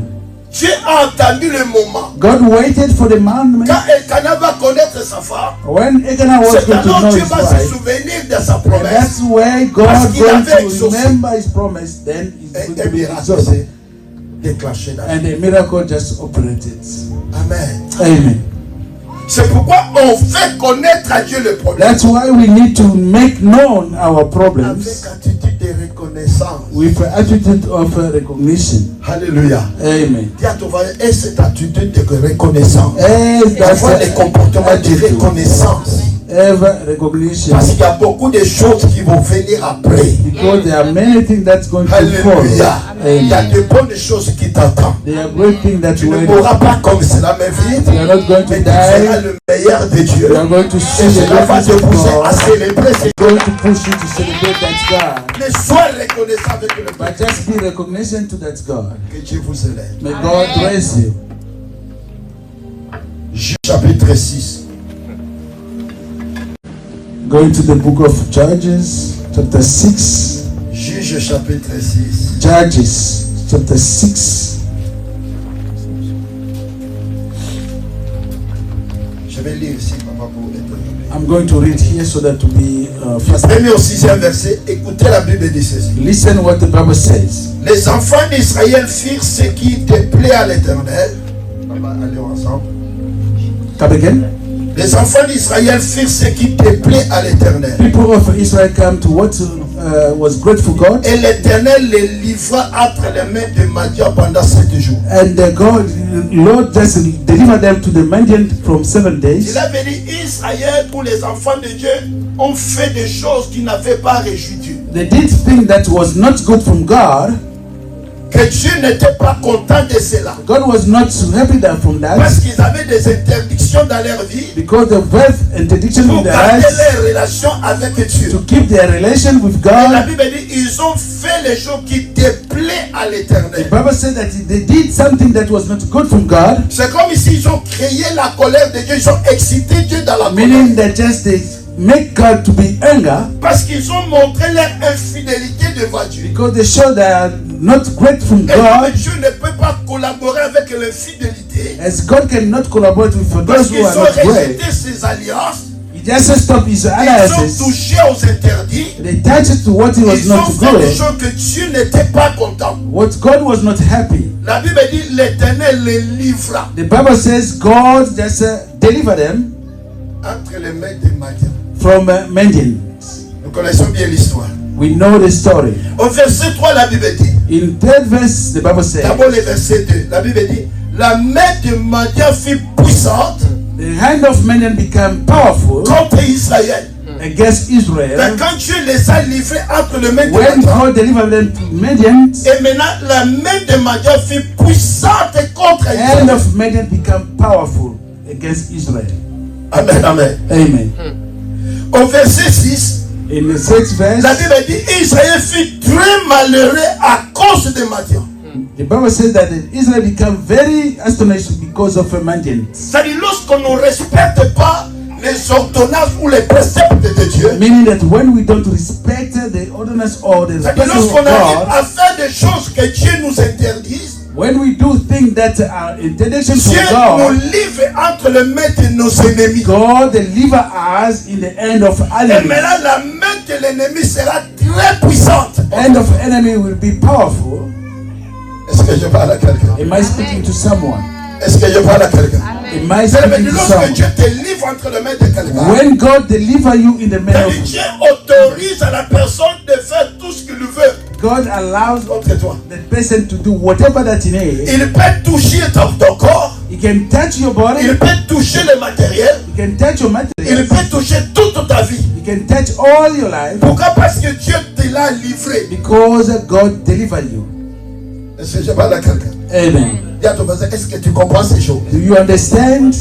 Dieu a entendu le moment. God waited for the man. Quand Elkanah va connaître sa femme, When Elkanah was c'est going to alors know Dieu his va se wife, souvenir de sa and promesse. that's where Parce God qu'il going avait to exaucé. remember his promise. Then Et it's un going to be miracle exalted, s'est déclenché dans la vie. and a miracle just operated. Amen. Amen. C'est pourquoi on fait connaître à Dieu le problème. That's why we need to make known our Avec problems attitude de reconnaissance. with an attitude of recognition. Alléluia. Amen. Dis à ton voisin, et cette attitude de reconnaissance. As that's Avoir des comportements de attitude, reconnaissance. ever recognition, Parce qu'il y a beaucoup de choses qui vont venir après. because there are many things that's going to follow. Alléluia. Il y a Amen. de bonnes choses qui t'attendent. There are great things that Tu you ne will. mourras pas comme cela, mais vite. You are not going to Mais tu verras die. le meilleur de Dieu. You are going to see Et the cela va greatness te of pousser à God. célébrer ce Going to push you to celebrate that God. Mais sois reconnaissant avec le Père. But just be recognition to that God. Que Dieu vous élève. May God bless you. Juge chapitre 6. Going to the book of Judges, chapter 6. Juge chapitre 6. Judges, chapter 6. Je vais lire ici, papa, pour être. I'm going to read here so that to be fast. Premier au 6e verset, écoutez la Bible dit ceci. Listen what the Bible says. Les enfants d'Israël firent ce qui déplaît à l'Éternel. Papa, allons ensemble. Come again. Les enfants d'Israël firent ce qui déplaît à l'Éternel. People of Israel come to what was great for God. Et l'Éternel les livra entre les mains de Madian pendant 7 jours. And God, Lord just delivered them to the Midian from 7 days. Il avait dit, Israël, pour les enfants de Dieu, ont fait des choses qui n'avaient pas réjoui Dieu. They did things that was not good from God. Que Dieu n'était pas content de cela. God was not happy from Parce that qu'ils avaient des interdictions dans leur vie because the wealth interdiction pour in their garder lives leur relation avec Dieu. to keep their relation with Et la God. Bible dit, ils ont fait les choses qui déplaient à The l'Éternel. Bible said that they did something that was not good from God, C'est comme ici, ils ont créé la colère de Dieu, ils ont excité Dieu dans la meaning colère. that just they make God to be anger Parce qu'ils ont montré leur infidélité devant Dieu. because they show they are not great from Et comme God, Dieu ne peut pas collaborer avec l'infidélité, as God cannot collaborate with parce those qu'ils who are ont not great. rejeté ses alliances, He just stopped his ils ont alliances. touché aux interdits, They touched to what he was ils ont not fait des good, choses que Dieu n'était pas content. what God was not happy. La Bible dit l'Éternel les livra The Bible says God just delivered them entre les mains de Madian. from Midian. Nous connaissons bien l'histoire. We know the story. Au verset 3, la Bible dit, In third verse, the Bible says, d'abord le verset 2, la Bible dit, la main de Madian fut puissante The hand of Midian became powerful contre Israël. against Mais Israel. quand Dieu les a livrés entre les mains de When Madian, God delivered them to Midian, et maintenant la main de Madian fut puissante contre the hand Israël. of Midian became powerful against Israel. Amen, amen. Amen. Au verset 6, In the 6th verse, la Bible dit Israël fut très malheureux à cause de Madian. the Bible says that Israel became very astonished because of Midian. C'est-à-dire lorsqu'on ne respecte pas les ordonnances ou les préceptes de Dieu, Meaning that when we don't respect the ordinance or the c'est-à-dire principles lorsqu'on of arrive God, à faire des choses que Dieu nous interdise, when we do things that are interdictions Dieu from nous God, livre entre les mains de nos ennemis. God deliver us in the hand of Et enemies. maintenant la main de l'ennemi sera très puissante. Hand of enemy will be powerful. Est-ce que je parle à quelqu'un? Am I speaking to someone? Est-ce que je parle à quelqu'un? Am I C'est speaking to lorsque someone? Dieu te livre entre les mains de quelqu'un, When God deliver you in the hand c'est-à-dire of Dieu autorise à la personne de faire tout ce qu'il veut God, allows contre toi. the person to do whatever that he needs. Il peut toucher ton corps, He can touch your body. il peut toucher le matériel, He can touch your il material. peut toucher toute ta vie. He can touch all your life Pourquoi? Parce que Dieu te l'a livré. because God delivered you. Est-ce que je parle à quelqu'un? Amen. Dis à ton voisin, est-ce que tu comprends ces choses? Do you understand?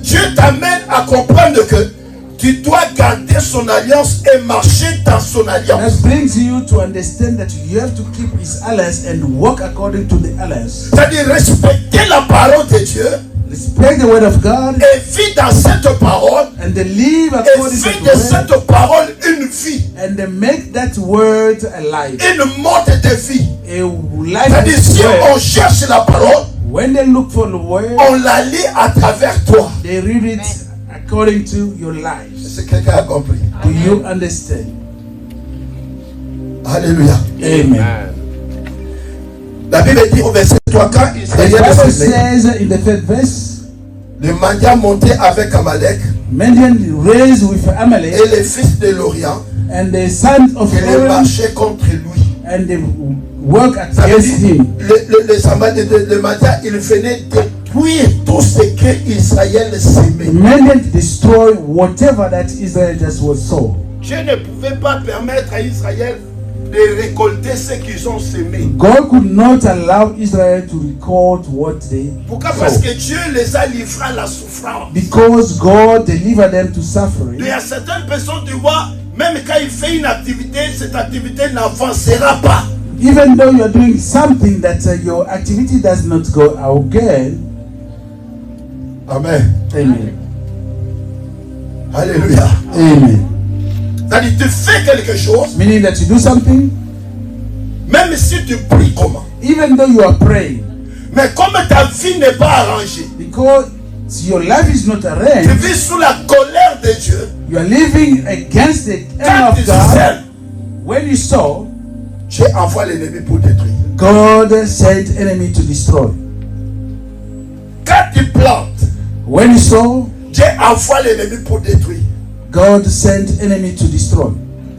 Dieu t'amène à comprendre que tu dois garder son alliance et marcher dans son alliance. That brings you to understand that you have to keep His alliance and walk according to the alliance. C'est-à-dire respecter la parole de Dieu Respect the word of God et vivre dans cette parole and then live et according faire to de the word cette parole une vie, and then make that word alive. une mode de vie. A life C'est-à-dire si on word. cherche la parole, When they look for the word, on la lit à travers toi. they read it according to your lives. Est-ce que quelqu'un a compris? Do you understand? Alléluia. Amen. La Bible dit au verset 3, quand The Israël Bible est says in the 3rd verse, le Madian montait avec Amalek Midian raised with et Amalek les fils de l'Orient and the sons of et les Aaron marchaient contre lui. and they work Ça veut against dire, him. le Madian, il venait détruire tout ce que Israël s'aimait. Midian destroy whatever that Israel just was sold. Dieu ne pouvait pas permettre à Israël de récolter ce qu'ils ont semé. God could not allow Israel to record what they Pourquoi? Parce sowed. que Dieu les a livrés à la souffrance. Because God delivered them to Il suffering. y a certaines personnes, tu vois, même quand il fait une activité, cette activité n'avancera pas. Even though you're doing something that your activity does not go again. Amen. Amen. Alléluia. Amen. C'est-à-dire, tu fais quelque chose, Meaning that you do something, même si tu pries comment. even though you are praying, Mais comme ta vie n'est pas arrangée, because your life is not tu arranged, vis sous la colère de Dieu. you are living against the Quand anger tu of God. sèmes, When you sow, Dieu envoie l'ennemi pour détruire. God sent enemy to destroy. Quand tu plantes, When you sow, Dieu envoie l'ennemi pour détruire. God sent enemy to destroy.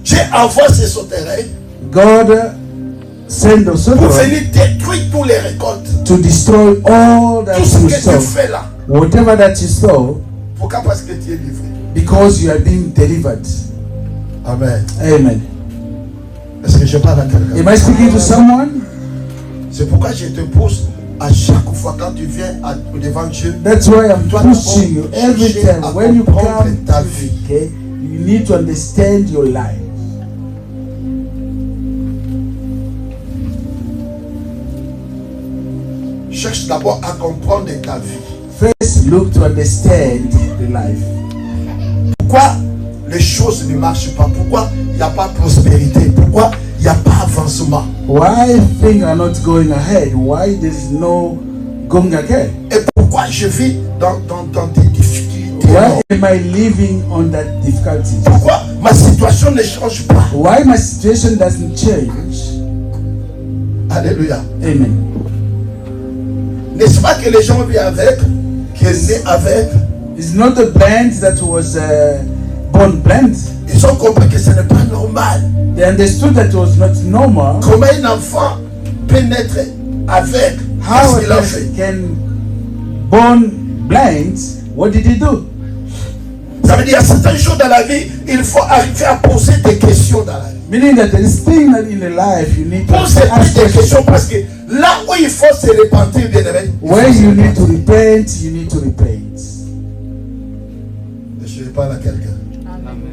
Dieu envoie ses sauterelles God sent also pour venir détruire tous les récoltes. to destroy all that Tout ce you que tu sow. fais là. Whatever that you sow, Pourquoi? Parce que tu es livré. because you are being delivered. Amen. Amen. Est-ce que je parle à quelqu'un? Am I speaking to someone? C'est pourquoi je te pousse à chaque fois quand tu viens devant Dieu. That's why I'm Toi, pushing you d'abord, every chercher time. à When you comprendre come ta to vie. okay, you need to understand your life. Cherche d'abord à comprendre ta vie. First, look to understand the life. Pourquoi les choses ne marchent pas? Pourquoi il n'y a pas de prospérité? Pourquoi il n'y a pas avancement? Why things are not going ahead? Why there is no going ahead? Et pourquoi je vis dans des difficultés? Why am I living on that difficulty? Pourquoi ma situation ne change pas? Why my situation doesn't change? Alléluia. Amen. N'est-ce pas que les gens vivent avec, qui est né avec, It's not the plant that was born plant. ils ont compris que ce n'est pas normal. They understood that it was not normal. Comment un enfant peut naître avec How ce a qu'il a fait? person can born blind, what did he do? Ça veut dire qu'il y a certaines choses dans la vie, il faut arriver à poser des questions dans la vie. Meaning that there is things that in the life you need to Posez ask des questions questions. parce que là où il faut se repentir, bien aimé, Where you need to repent, you need to repent. je parle à quelqu'un.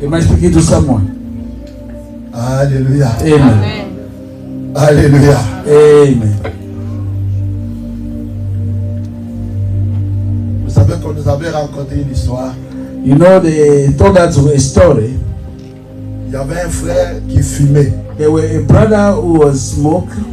Am I speaking to someone? Alléluia. Amen. Alléluia. Amen. Vous savez qu'on nous avait rencontré une histoire. You know, they told us a story. Il y avait un frère qui fumait. There were a brother who was smoking.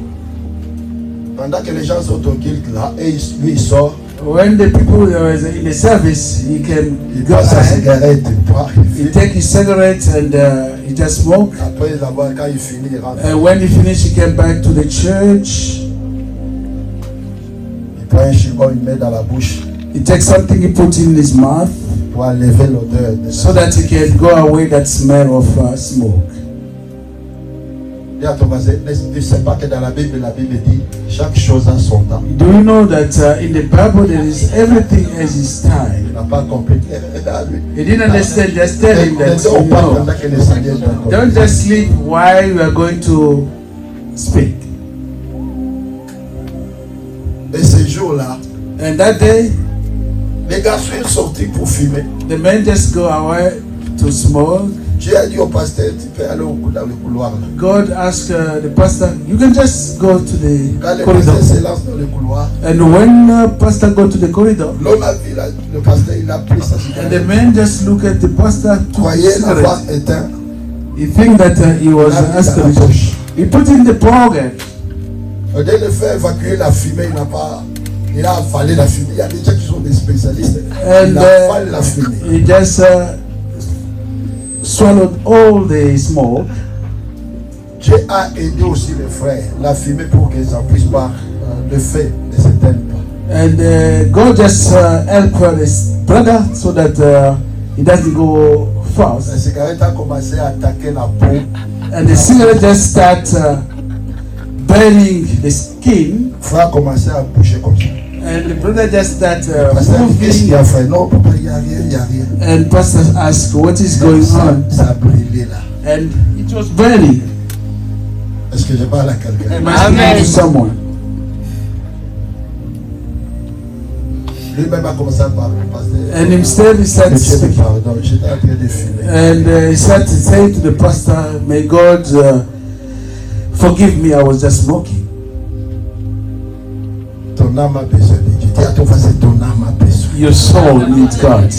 Pendant que les gens sont au culte là, et lui il sort, When the people were in the service, he can il go prend sa ahead, cigarette, il prend, il he fume. take his cigarette and he just smoke. Après avoir, quand il finit, il rentre. And when he finished, he came back to the church. Il prend un chibon, il met dans la bouche He takes something, he puts in his mouth pour enlever l'odeur. so that he can go away that smell of smoke. Dis à ton voisin, ne sais pas que dans la Bible dit chaque chose a son temps. Do you know that in the Bible there is everything as his Il time? n'a pas compris. Regarde lui. He didn't understand. Just tell him that On parle no, pendant que le Seigneur est encore. don't just sleep while you are going to speak. Et ce jour-là, And that day, les garçons sont sortis pour fumer. the men just go away to smoke. Dieu a dit au pasteur, tu peux aller dans le couloir là. God asked the pastor, you can just go to Quand the le corridor. pasteur se lance dans le couloir, And when pastor go to the corridor, l'homme a vu le pasteur, il a pris sa and the cigarette. men just look at the pastor, took Croyait his l'avoir cigarette. éteint. He think that he Il was l'a mis dans la asking. poche. He put in the pocket. Au lieu de faire évacuer la fumée, il n'a pas. Il a avalé la fumée. Il y a des gens qui sont des spécialistes. And Il a avalé la fumée. he just swallowed all the smoke. Dieu a aidé aussi les frères, la fumée pour qu'ils n'en puissent pas le fait ne s'éteigne pas. And God just helped his brother so that he doesn't go La fast. cigarette a commencé à attaquer la peau. And the cigarette just start burning the skin. Le frère a commencé à bouger comme ça. And the brother just start Pasteur, qu'est-ce qu'il moving. a fait? Non, papa, il n'y a rien, il n'y a rien. And pastor asked, what is going on? Ça a brûlé là. And it was burning. Est-ce que je parle à quelqu'un? Am I speaking to someone? Lui-même a commencé à parler. Pasteur, And instead he started Dieu me speaking. pardonne, j'étais en train de fumer. And he started saying to the pastor, may God forgive me, I was just smoking. Ton âme a besoin de Dieu. Dis à ton voisin, ton âme a besoin. Your soul needs God.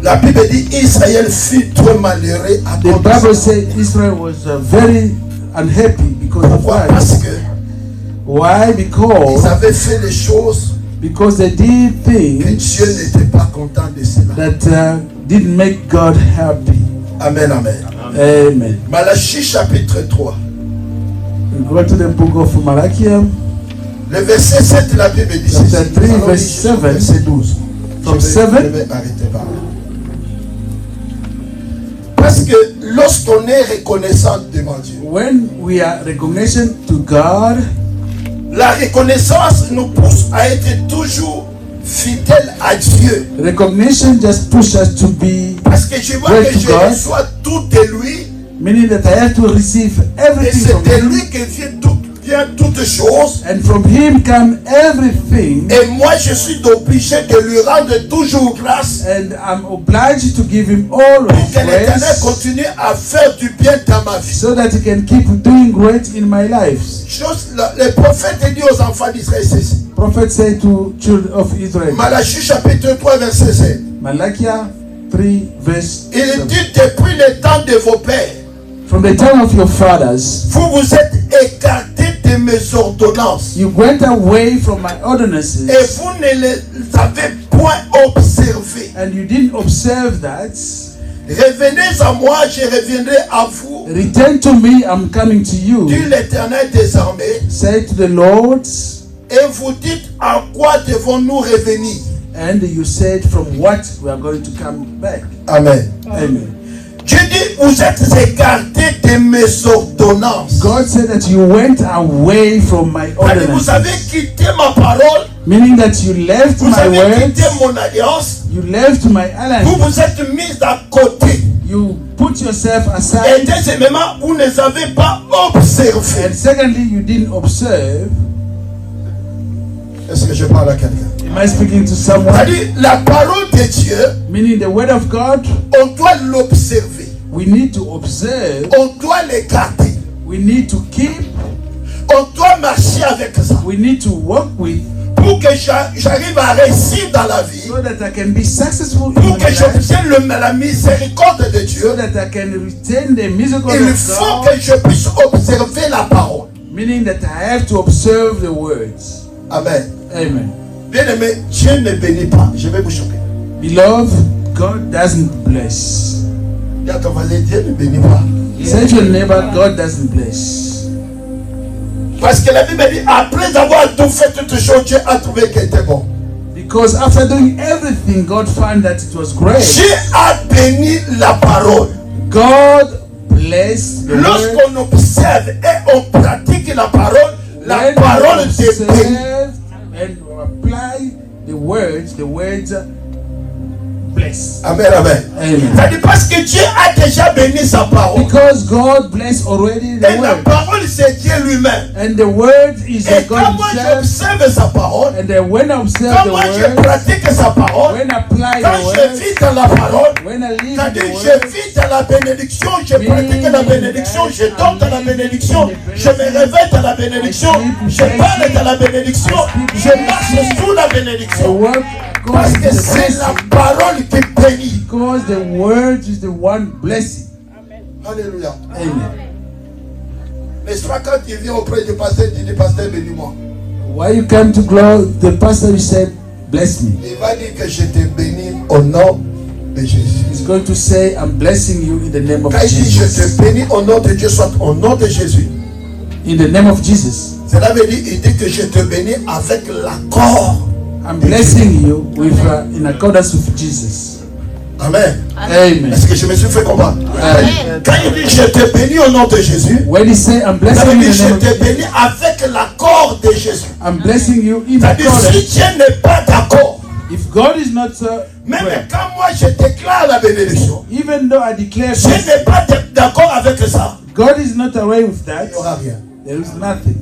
La Bible dit Israël fut très malheureux à The cause de Bible ça. says Israel was very unhappy because of Pourquoi? Parce that. que Why? ils Because avaient fait les choses they did que things Dieu n'était pas content de cela. that didn't make God happy. Amen, amen. Amen. Malachie chapitre 3. We go to the book of Malachi, Le verset 7, la Bible dit Chapter ceci. 3, Nous allons verse lire jusqu'au 7. verset 12. From Je 7. vais arrêter par là. Parce que lorsqu'on est reconnaissant devant Dieu, When we are recognition to God, la reconnaissance nous pousse à être toujours fidèles à Dieu. recognition just pushes us to be, Parce que je vois Great que je God. reçois tout de lui. meaning that I have to receive Et everything c'est from de Him, lui que vient toutes choses. and from Him come everything, Et moi, je suis obligé de lui rendre toujours grâce and I'm obliged to give Him all pour of que l'Éternel praise, continue à faire du bien dans ma vie. so that He can keep doing great in my life. Le prophète dit aux enfants d'Israël ceci. Prophet said to children of Israel, Malachie chapitre 3 verset 7. Malachi 3 verse Il 7. dit depuis le temps de vos pères, From the time of your fathers, vous vous êtes écartés de mes ordonnances you went away from my ordinances, et vous ne les avez point observées. and you didn't observe that. Revenez à moi, je reviendrai à vous, Return to me, I'm coming to you, dit l'Éternel des armées, say to the Lord. et vous dites à quoi devons-nous revenir. And you said from what we are going to come back. Amen. Amen. Dieu dit, vous êtes écartés de mes ordonnances. God said that you went away from my C'est-à-dire, vous avez ordinances. quitté ma parole, Meaning that you left vous my avez quitté words, mon alliance, you left my vous alliance, vous êtes mis à côté. you put yourself Et aside, deuxièmement, vous ne les avez pas observés. and secondly, you didn't observe. Est-ce que je parle à quelqu'un? Am I speaking to someone? C'est-à-dire, la parole de Dieu, Meaning the word of God, on doit l'observer. we need to observe, On doit les garder. we need to keep, On doit marcher avec ça. we need to work with, Pour que j'arrive à réussir dans la vie. so that I can be successful in Pour my que life, j'obtienne la miséricorde de Dieu. so that I can retain the misericordia Il of faut God, que je puisse observer la parole. meaning that I have to observe the words. Amen. Amen. Bien aimé, Dieu ne bénit pas. Je vais vous choquer. Beloved, God doesn't bless. Dis à ton voisin, Dieu ne bénit pas. Say to your neighbor, God doesn't bless. Parce que la Bible dit, après avoir tout fait toutes choses, Dieu a trouvé qu'elle était bon. Because after doing everything, God found that it was great. Dieu a béni la parole. God blessed the word. Lorsqu'on observe et on pratique la parole When parole you te bénit. observe and apply the words bless. Amen, amen. Amen. C'est-à-dire parce que Dieu a déjà béni sa parole. Because God blessed already the Et la word. parole, c'est Dieu lui-même. And the word is Et God quand moi himself. j'observe sa parole, And then when I observe quand the moi je word, pratique sa parole, when I apply quand the je word, vis dans la parole, when I live in c'est-à-dire the je word, vis dans la bénédiction, je pratique la bénédiction, je dors dans la bénédiction, je me réveille dans la bénédiction, je parle dans la bénédiction, je marche sous la the bénédiction. word Parce goes que to the c'est la blessing. parole qui bénit. Because the word is the one blessing. Alléluia. Amen. N'est-ce pas quand tu viens auprès du pasteur, tu dis pasteur bénis-moi. Why you come to glory, the pastor you said, bless me. Il va dire que je te bénis au nom de Jésus. He's going to say, I'm blessing you in the name of Quand il dit je te Jesus. bénis au nom de Dieu, soit au nom de Jésus. In the name of Jesus. Cela veut dire, il dit que je te bénis avec l'accord. I'm blessing you with in accordance with Jesus. Amen. Amen. Est-ce que je me suis fait comprendre? Quand il dit je te bénis au nom de Jésus, When he say, I'm ça veut blessing you dire in je the name te of bénis avec l'accord de Jésus. I'm blessing you in C'est-à-dire si accordance. Dieu n'est pas d'accord, If God is not même well, quand moi je déclare la bénédiction, even though I declare Dieu blessing, n'est pas d'accord avec ça, God is not away with that, il n'y aura rien. there is nothing.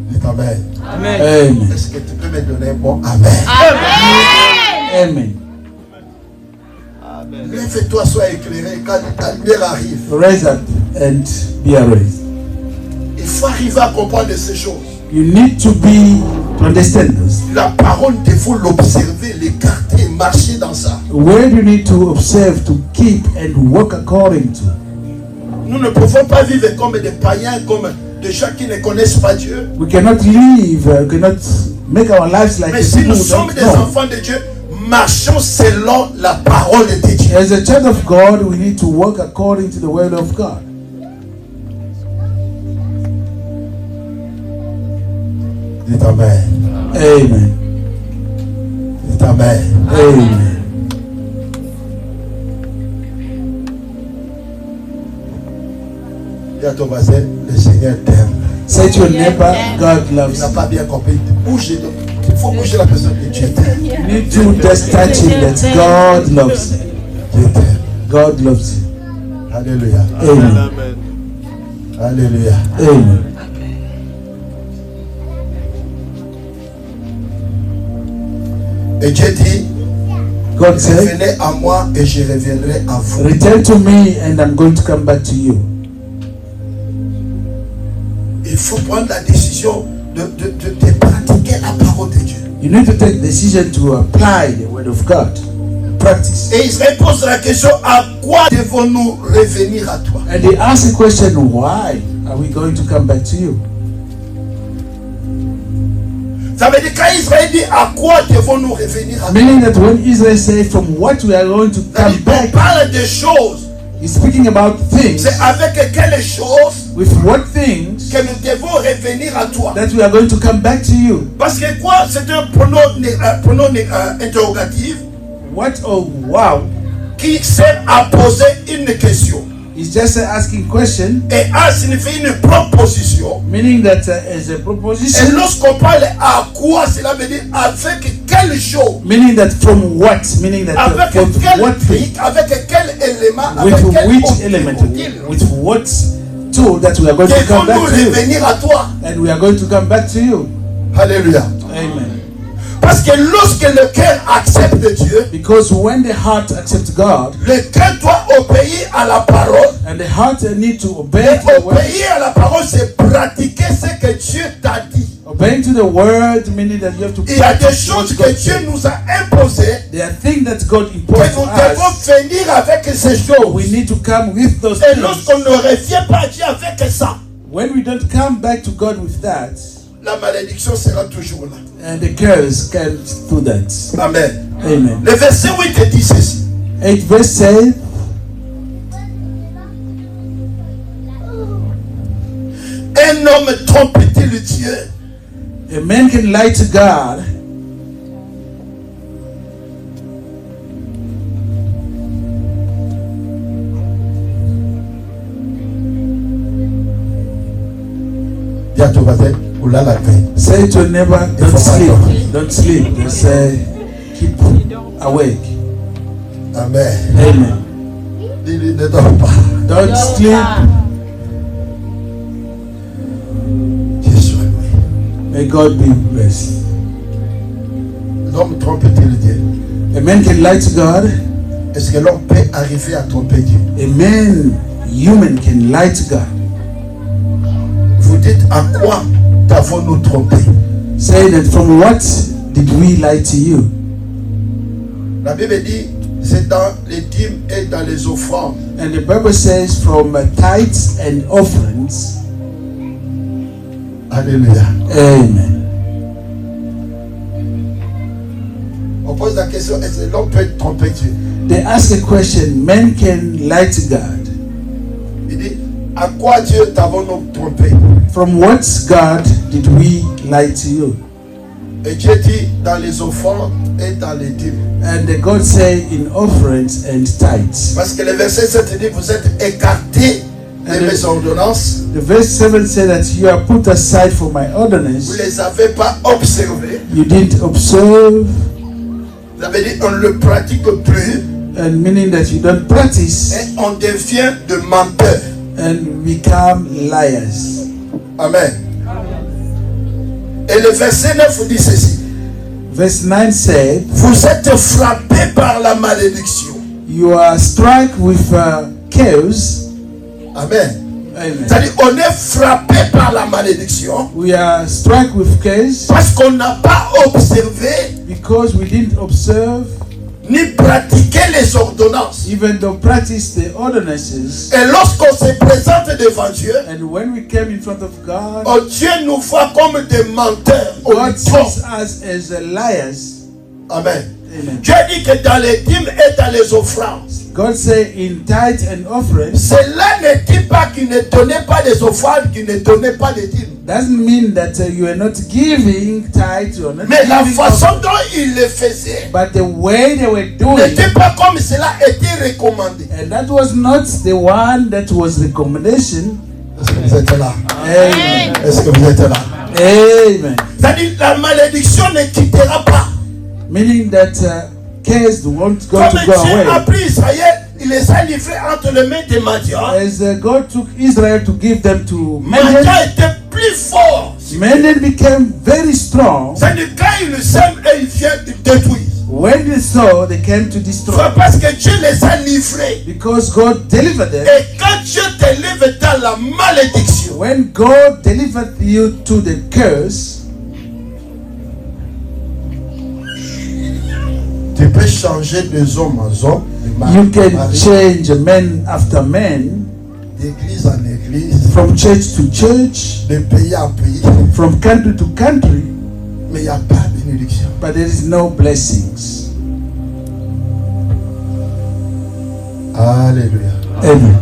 Dites Amen. Amen. Est-ce que tu peux me donner un bon Amen? Amen. Lève-toi, sois éclairé quand ta lumière arrive. Rise up and be erased. Il faut arriver à comprendre ces choses. You need to understand this. La parole, il faut l'observer, l'écarter, marcher dans ça. Where you need to observe, to keep and work according to. Nous ne pouvons pas vivre comme des païens, comme des gens qui ne connaissent pas Dieu. We cannot live, cannot make our lives like Mais the si people nous who sommes don't des know. enfants de Dieu, marchons selon la parole de Dieu. As a child of God, we need to work according to the word of God. Dites Amen. Amen. Dites Amen. Amen. Dis à ton voisin, le Seigneur t'aime. Say to your neighbor, God Il loves n'a you. pas bien compris. Bouge. Il faut bouger la personne que Dieu t'aime. You need to just touch him that God loves you. Dieu t'aime. God loves you. Alléluia. Amen. Alléluia. Amen. Et Dieu dit, God said, revenez à moi et je reviendrai à vous. return to me and I'm going to come back to you. Il faut prendre la décision de pratiquer la parole de Dieu. You need to take decision to apply the word of God. Practice. Et Israël pose la question, à quoi devons-nous revenir à toi? And they ask the question, why are we going to come back to you? Ça veut dire quand Israël dit à quoi devons-nous revenir à toi? Meaning that when Israel said, from what we are going to Ça veut come dire qu'on back, parle des choses. he's speaking about things. C'est avec quelles choses With what things que nous devons revenir à toi? that we are going to come back to you. Parce que quoi? C'est un pronom interrogatif. What, oh wow, qui sert à poser une question. He's just asking question, Et A signifie une proposition. meaning that as a Et proposition, lorsqu'on parle à quoi, cela veut dire avec quelle chose, meaning that from what, meaning that avec from quel what thing, brique, avec quel élément, with avec quel which outil element, utile. with what tool that we are going to Devons come nous back to you, revenir à toi. and we are going to come back to you. Alléluia. Amen. Parce que lorsque le cœur accepte Dieu, Because when the heart accepts God, le cœur doit obéir à la parole. and the heart need to Et obey to the word, obéir à la parole, c'est pratiquer ce que Dieu t'a dit. obeying to the word, meaning that you have to Il y a des practice what choses que God Dieu said. nous a imposées, There are things that God que imposed nous to devons us. venir avec ces choses. We need to come with those Et things. lorsqu'on ne revient pas à Dieu avec ça, When we don't come back to God with that, la malédiction sera toujours là. and the curse comes through that. Amen. Amen. Le verset 8 dit ceci. 8 verse says, Un homme trompe-t-il Dieu? a man can lie to God, Dis à ton voisin, ou là la paix. say to your neighbor, don't sleep, don't sleep. They say, keep awake. Amen. Amen. Dis-lui, ne dors pas. Don't sleep. Dieu soit loué. May God be blessed. L'homme trompe-t-il Dieu? A man can lie to God. Est-ce que l'homme peut arriver à tromper Dieu? A man, human, can lie to God. Vous dites à quoi t'avons-nous trompé? Say that from what did we lie to you? La Bible dit, c'est dans les dîmes et dans les offrandes. And the Bible says from tithes and offerings. Alléluia. Amen. On pose la question, est-ce que l'homme peut tromper Dieu? They ask a question, men can lie to God. Il dit, à quoi Dieu t'avons-nous trompé? From what God did we lie to you? Et Dieu dit, dans les offrandes et dans les dîmes. And God say in offerings and tithes. Parce que le verset 7 dit, vous êtes écartés de mes ordonnances. The verse 7 says that you are put aside for my Vous ordinance. ne les avez pas observés. You didn't observe, Vous avez dit, on ne le pratique plus. and meaning that you don't practice Et on devient de menteurs. and become liars. Amen. Et le verset 9 dit ceci. Verse 9 said, Vous êtes frappés par la malédiction. you are struck with chaos. Amen. Amen. C'est-à-dire, on est frappé par la malédiction We are struck with chaos parce qu'on n'a pas observé because we didn't observe, ni pratiqué les ordonnances. even though practice the ordinances. Et lorsqu'on se présente devant Dieu, And when we came in front of God, oh, Dieu nous voit comme des menteurs. On God nous trompe. sees us as liars. Amen. Amen. Dieu dit que dans les dîmes et dans les offrandes, God say in tithe and offerings, cela ne dit pas qu'il ne donnait pas des offrandes, qu'il ne donnait pas des dîmes. doesn't mean that you are not giving tithe or not Mais la giving façon offering. dont il le faisait But the way they were doing, n'était pas comme cela était recommandé. and that was not the one that was recommendation. Est-ce que vous êtes là? Amen. Est-ce que vous êtes là? Amen. C'est-à-dire la malédiction ne quittera pas. Meaning that cares won't go Comme to go Dieu a away. pris Israël, il les a livrés entre les mains des mendiants. As God took Israel to give them to Mendiants Midian, étaient plus forts. Midian became very strong. C'est-à-dire quand ils sèment et ils viennent, ils détruisent. When they saw, they came to destroy. Parce que Dieu les a livrés. Because God delivered them. Et quand Dieu te livre dans la malédiction, When God delivered you to the curse, tu peux changer de homme en homme, de mari you en can mari, change man after man, d'église en église, from church to church, de pays en pays, from country to country, mais il n'y a pas de bénédiction. but there is no blessings. Alléluia. Amen.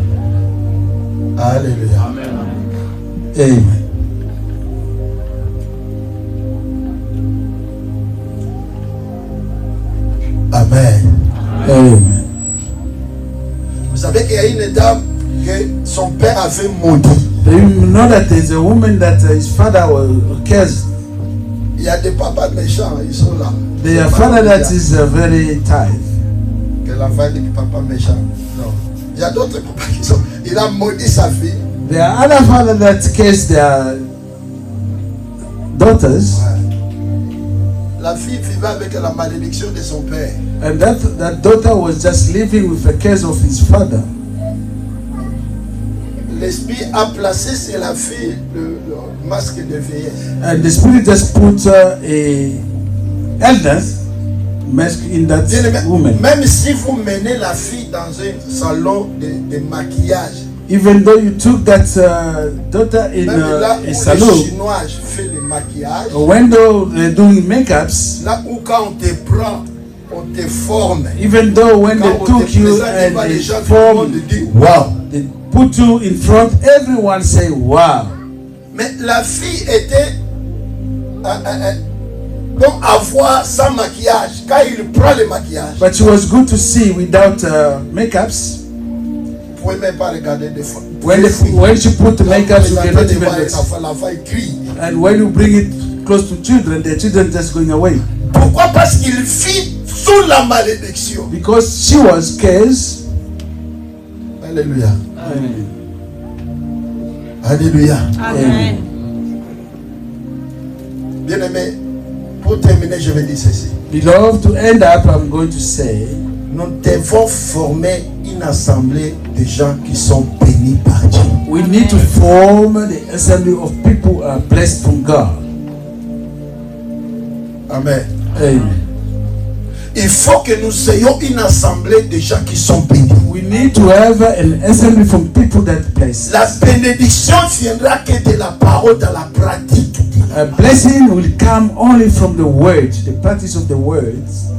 Alléluia. Amen. Amen. Amen. a une dame que son père avait maudit. Do you know that there's a woman that his father was cursed? Il y a des papas méchants, ils sont là. The father that is very tight. Que l'enfant dit que papa méchant. Non. Il y a d'autres papas qui sont. Il a maudit sa fille. There are other fathers that curse their daughters. Ouais. La fille vivait avec la malédiction de son père. And that daughter was just living with the curse of his father. L'esprit a placé sur la fille le masque de vieillesse. And the spirit just put a elders mask in that woman. Même si vous menez la fille dans un salon de maquillage, Even though you took that daughter in même là où a les salon, Chinois font le maquillage, when they're doing makeups, là où quand on te prend, on te forme. even though when Quand they on took te you présente and devant les they gens, tout le monde formed, dit wow. they put you in front, everyone say wow. Mais la fille était bon à voir sans maquillage. Quand il prend le maquillage, But she was good to see without makeups. vous ne pouvez même pas regarder des fois. When she put the makeup, you cannot even look. L'enfant il crie. And when you bring it close to children, the children just going away. Pourquoi? Parce qu'il vit sous la malédiction. Because she was cursed. Alléluia. Amen. Alléluia. Amen. Bien aimé, pour terminer, je vais dire ceci. Beloved, to end up, I'm going to say, Nous devons former une assemblée de gens qui sont bénis par Dieu. we need to form the assembly of people who are blessed from God. Amen. Amen. Il faut que nous ayons une assemblée de gens qui sont bénis. We need to have an assembly from people that bless. La bénédiction viendra que de la parole dans la pratique. A blessing will come only from the word, the practice of the words.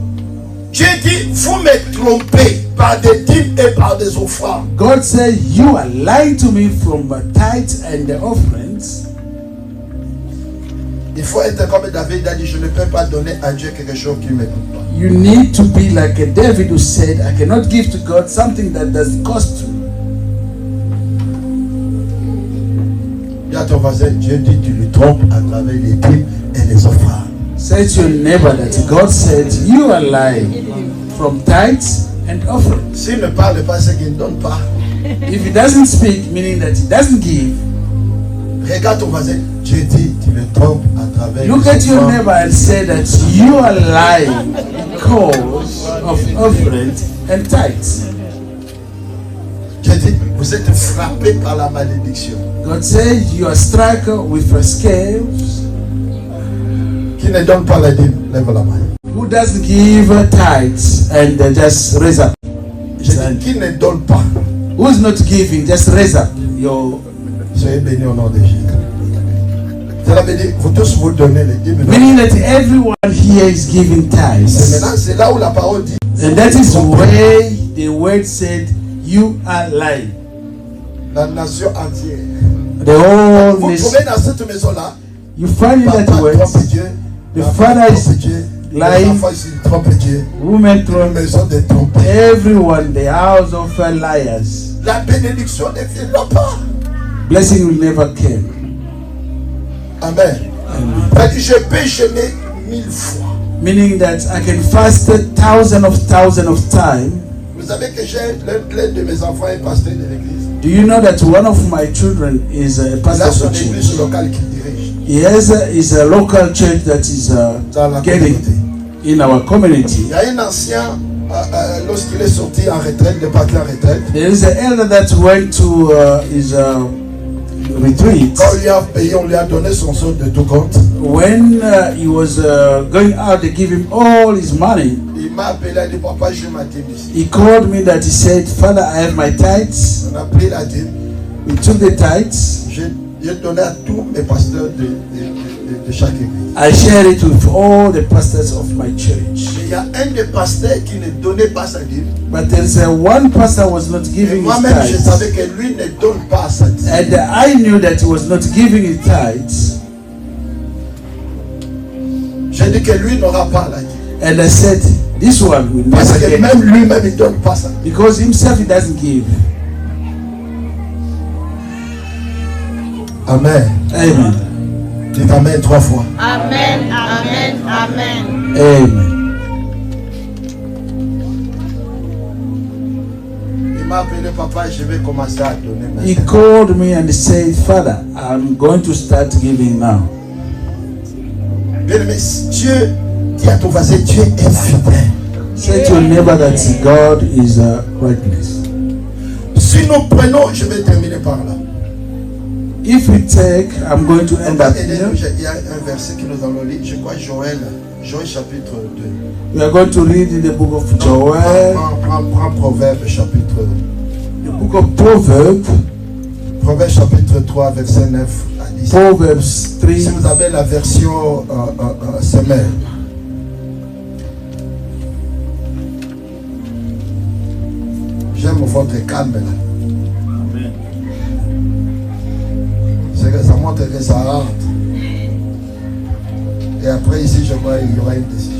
Dieu dit, vous me trompez par des dîmes et par des offrandes. God said, you are lying to me from the tithes and the offerings. Il faut être comme David a dit, je ne peux pas donner à Dieu quelque chose qui ne me coûte pas. You need to be like a David who said, I cannot give to God something that doesn't cost you. Dis à ton voisin, Dieu dit, tu le trompes à travers les dîmes et les offrandes. Say to your neighbor that God said, you are lying from tithes and offerings. S'il ne parle pas, c'est qu'il ne donne pas. If he doesn't speak, meaning that he doesn't give, Regarde ton voisin, Dieu dit, tu le trompes à travers look les at your offrandes. neighbor and say that you are lying because of offerings and tithes. Dieu dit, vous êtes frappés par la malédiction. God said you are struck with scales. Qui ne donne pas la dîme, lève la main. Who doesn't give tithes and just raise up? Je dis, qui ne donne pas, Who's not giving? Just raise up your. soyez bénis au nom de Jésus. Cela veut dire, vous tous vous donnez les dîmes. Meaning that everyone here is giving Et tithes. maintenant, c'est là où la parole dit. And that is where the word said, you are lying. La nation entière. The whole Vous nation. trouvez dans cette maison-là, You find in papa that word, trompe Dieu, the maman father is trompe Dieu, les lying, enfants ici trompent Dieu, women une trump, maison de trompe. everyone, the house of liars. La bénédiction ne viendra pas. Blessing will never come. Amen. C'est-à-dire, je peux jeûner 1000 fois. Meaning that I can fast thousands of times. Vous savez que l'un de mes enfants est pasteur de l'église. Do you know that one of my children is a Il a pastor son of a église church? locale qu'il dirige. He is a local church that is Dans la getting communauté. in our community. Il y a un ancien, lorsqu'il est sorti en retraite, de partir en retraite, There is an elder that went to his retreat. quand on lui a payé, on lui a donné son solde de tout compte. When he was going out, they give him all his money. Il m'a appelé, il a dit, papa, j'ai ma dîme ici. He called me that he said, Father, I have my tithes. On a pris la dîme. We took the tithes. J'ai donné à tous mes pasteurs de chaque église. I shared it with all the pastors of my church. Mais il y a un des pasteurs qui ne donnait pas sa dîme. But there's one pastor was not Et giving his moi-même, je tithes. savais que lui ne donne pas sa dîme. And I knew that he was not giving his tithes. J'ai dit que lui n'aura pas la dîme. And I said, this one will Parce never que get même it. lui-même, il ne donne pas sa dîme. Because himself he doesn't give. Amen. Amen. Dites Amen 3 fois. Amen, amen, amen. Amen. Il m'a appelé papa et je vais commencer à donner He maintenant. called me and said, Father, I'm going to start giving now. Bien aimé, Dieu dit à ton voisin, Dieu est fidèle. Say to your neighbor that God is rightness. Si nous prenons, je vais terminer par là. If we take, I'm going to end up Il here. y a un verset que nous allons lire, je crois Joël chapitre 2. We are going to read in the book of Joel, Prends Proverbe chapitre the book of Proverbs, Proverbe chapitre 3 verset 9 à 10. Proverbs Si 3. vous avez la version semelle. J'aime votre calme là. C'est que ça montre que ça rentre. Et après ici, je vois il y aura une décision.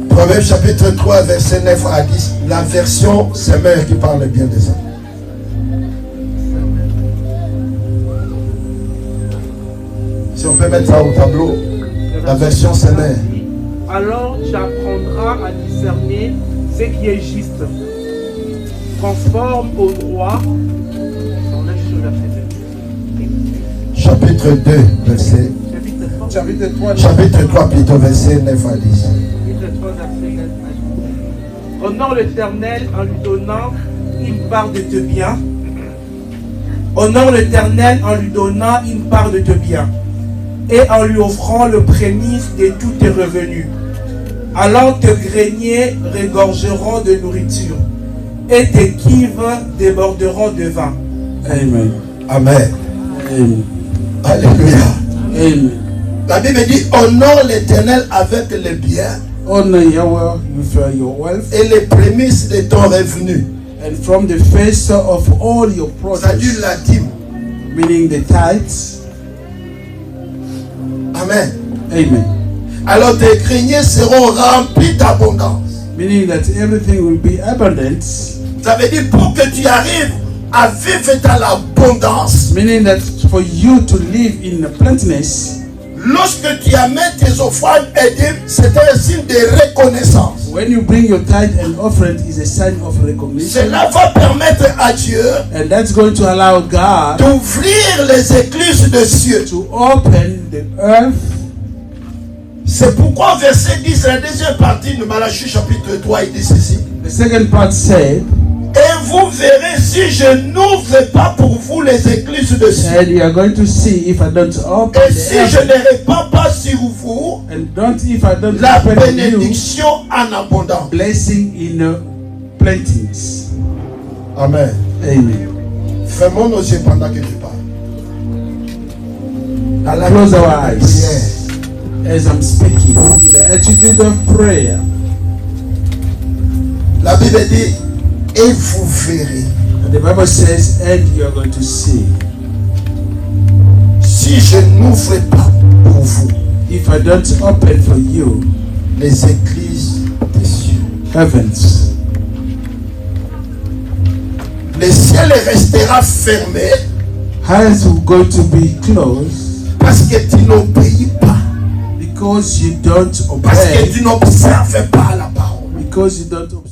Proverbe chapitre 3 verset 9 à 10. La version semelle qui parle bien de ça. Si on peut mettre ça au tableau, la version semelle. Alors tu apprendras à discerner ce qui est juste. Conforme au droit. On a juste le verset 2. Chapitre 2, verset. Chapitre 3. Chapitre 3, plutôt, verset 9 à 10. Chapitre 3, verset 9 à 10. Honore l'Éternel en lui donnant une part de tes biens. Honore l'Éternel en lui donnant une part de tes biens. Et en lui offrant le prémice de tous tes revenus. Alors tes greniers regorgeront de nourriture. Et tes cuves déborderont de vin. Amen. Amen. Amen. Alléluia. Amen. La Bible dit honore l'Éternel avec les biens Honor Yahweh with your wealth, et les prémices de ton revenu. and from the face of all your C'est-à-dire produce, la dîme. meaning the tithes. Amen. Amen. Alors tes greniers seront remplis d'abondance. Meaning that everything will be abundant. Ça veut dire pour que tu arrives à vivre dans l'abondance, Meaning that for you to live in plentiness, lorsque tu amènes tes offrandes et dîmes, c'est un signe de reconnaissance. when you bring your tithe and offering, is a sign of recognition. Cela va permettre à Dieu And that's going to allow God d'ouvrir les écluses de cieux. to open the earth. C'est pourquoi verset 10, la deuxième partie de Malachie chapitre 3, il dit ceci. The second part said, Et vous verrez si je n'ouvre pas pour vous les écluses de cieux. and you are going to see if I don't open Et the si je earth, ne répands pas sur vous and if I don't la open on you bénédiction en abondance. blessing in plentiness. Amen. Amen. Fermons nos yeux pendant que tu parles. À la Close our prière, eyes as I'm speaking. In the attitude of prayer, la Bible dit, et vous verrez. and the Bible says, and you are going to see. Si je n'ouvre pas pour vous If I don't open for you les églises des cieux, heavens, le ciel restera fermé hands will go to be closed parce que tu n'obéis pas, because you don't parce que obey, tu n'observes pas la parole. because you don't obey.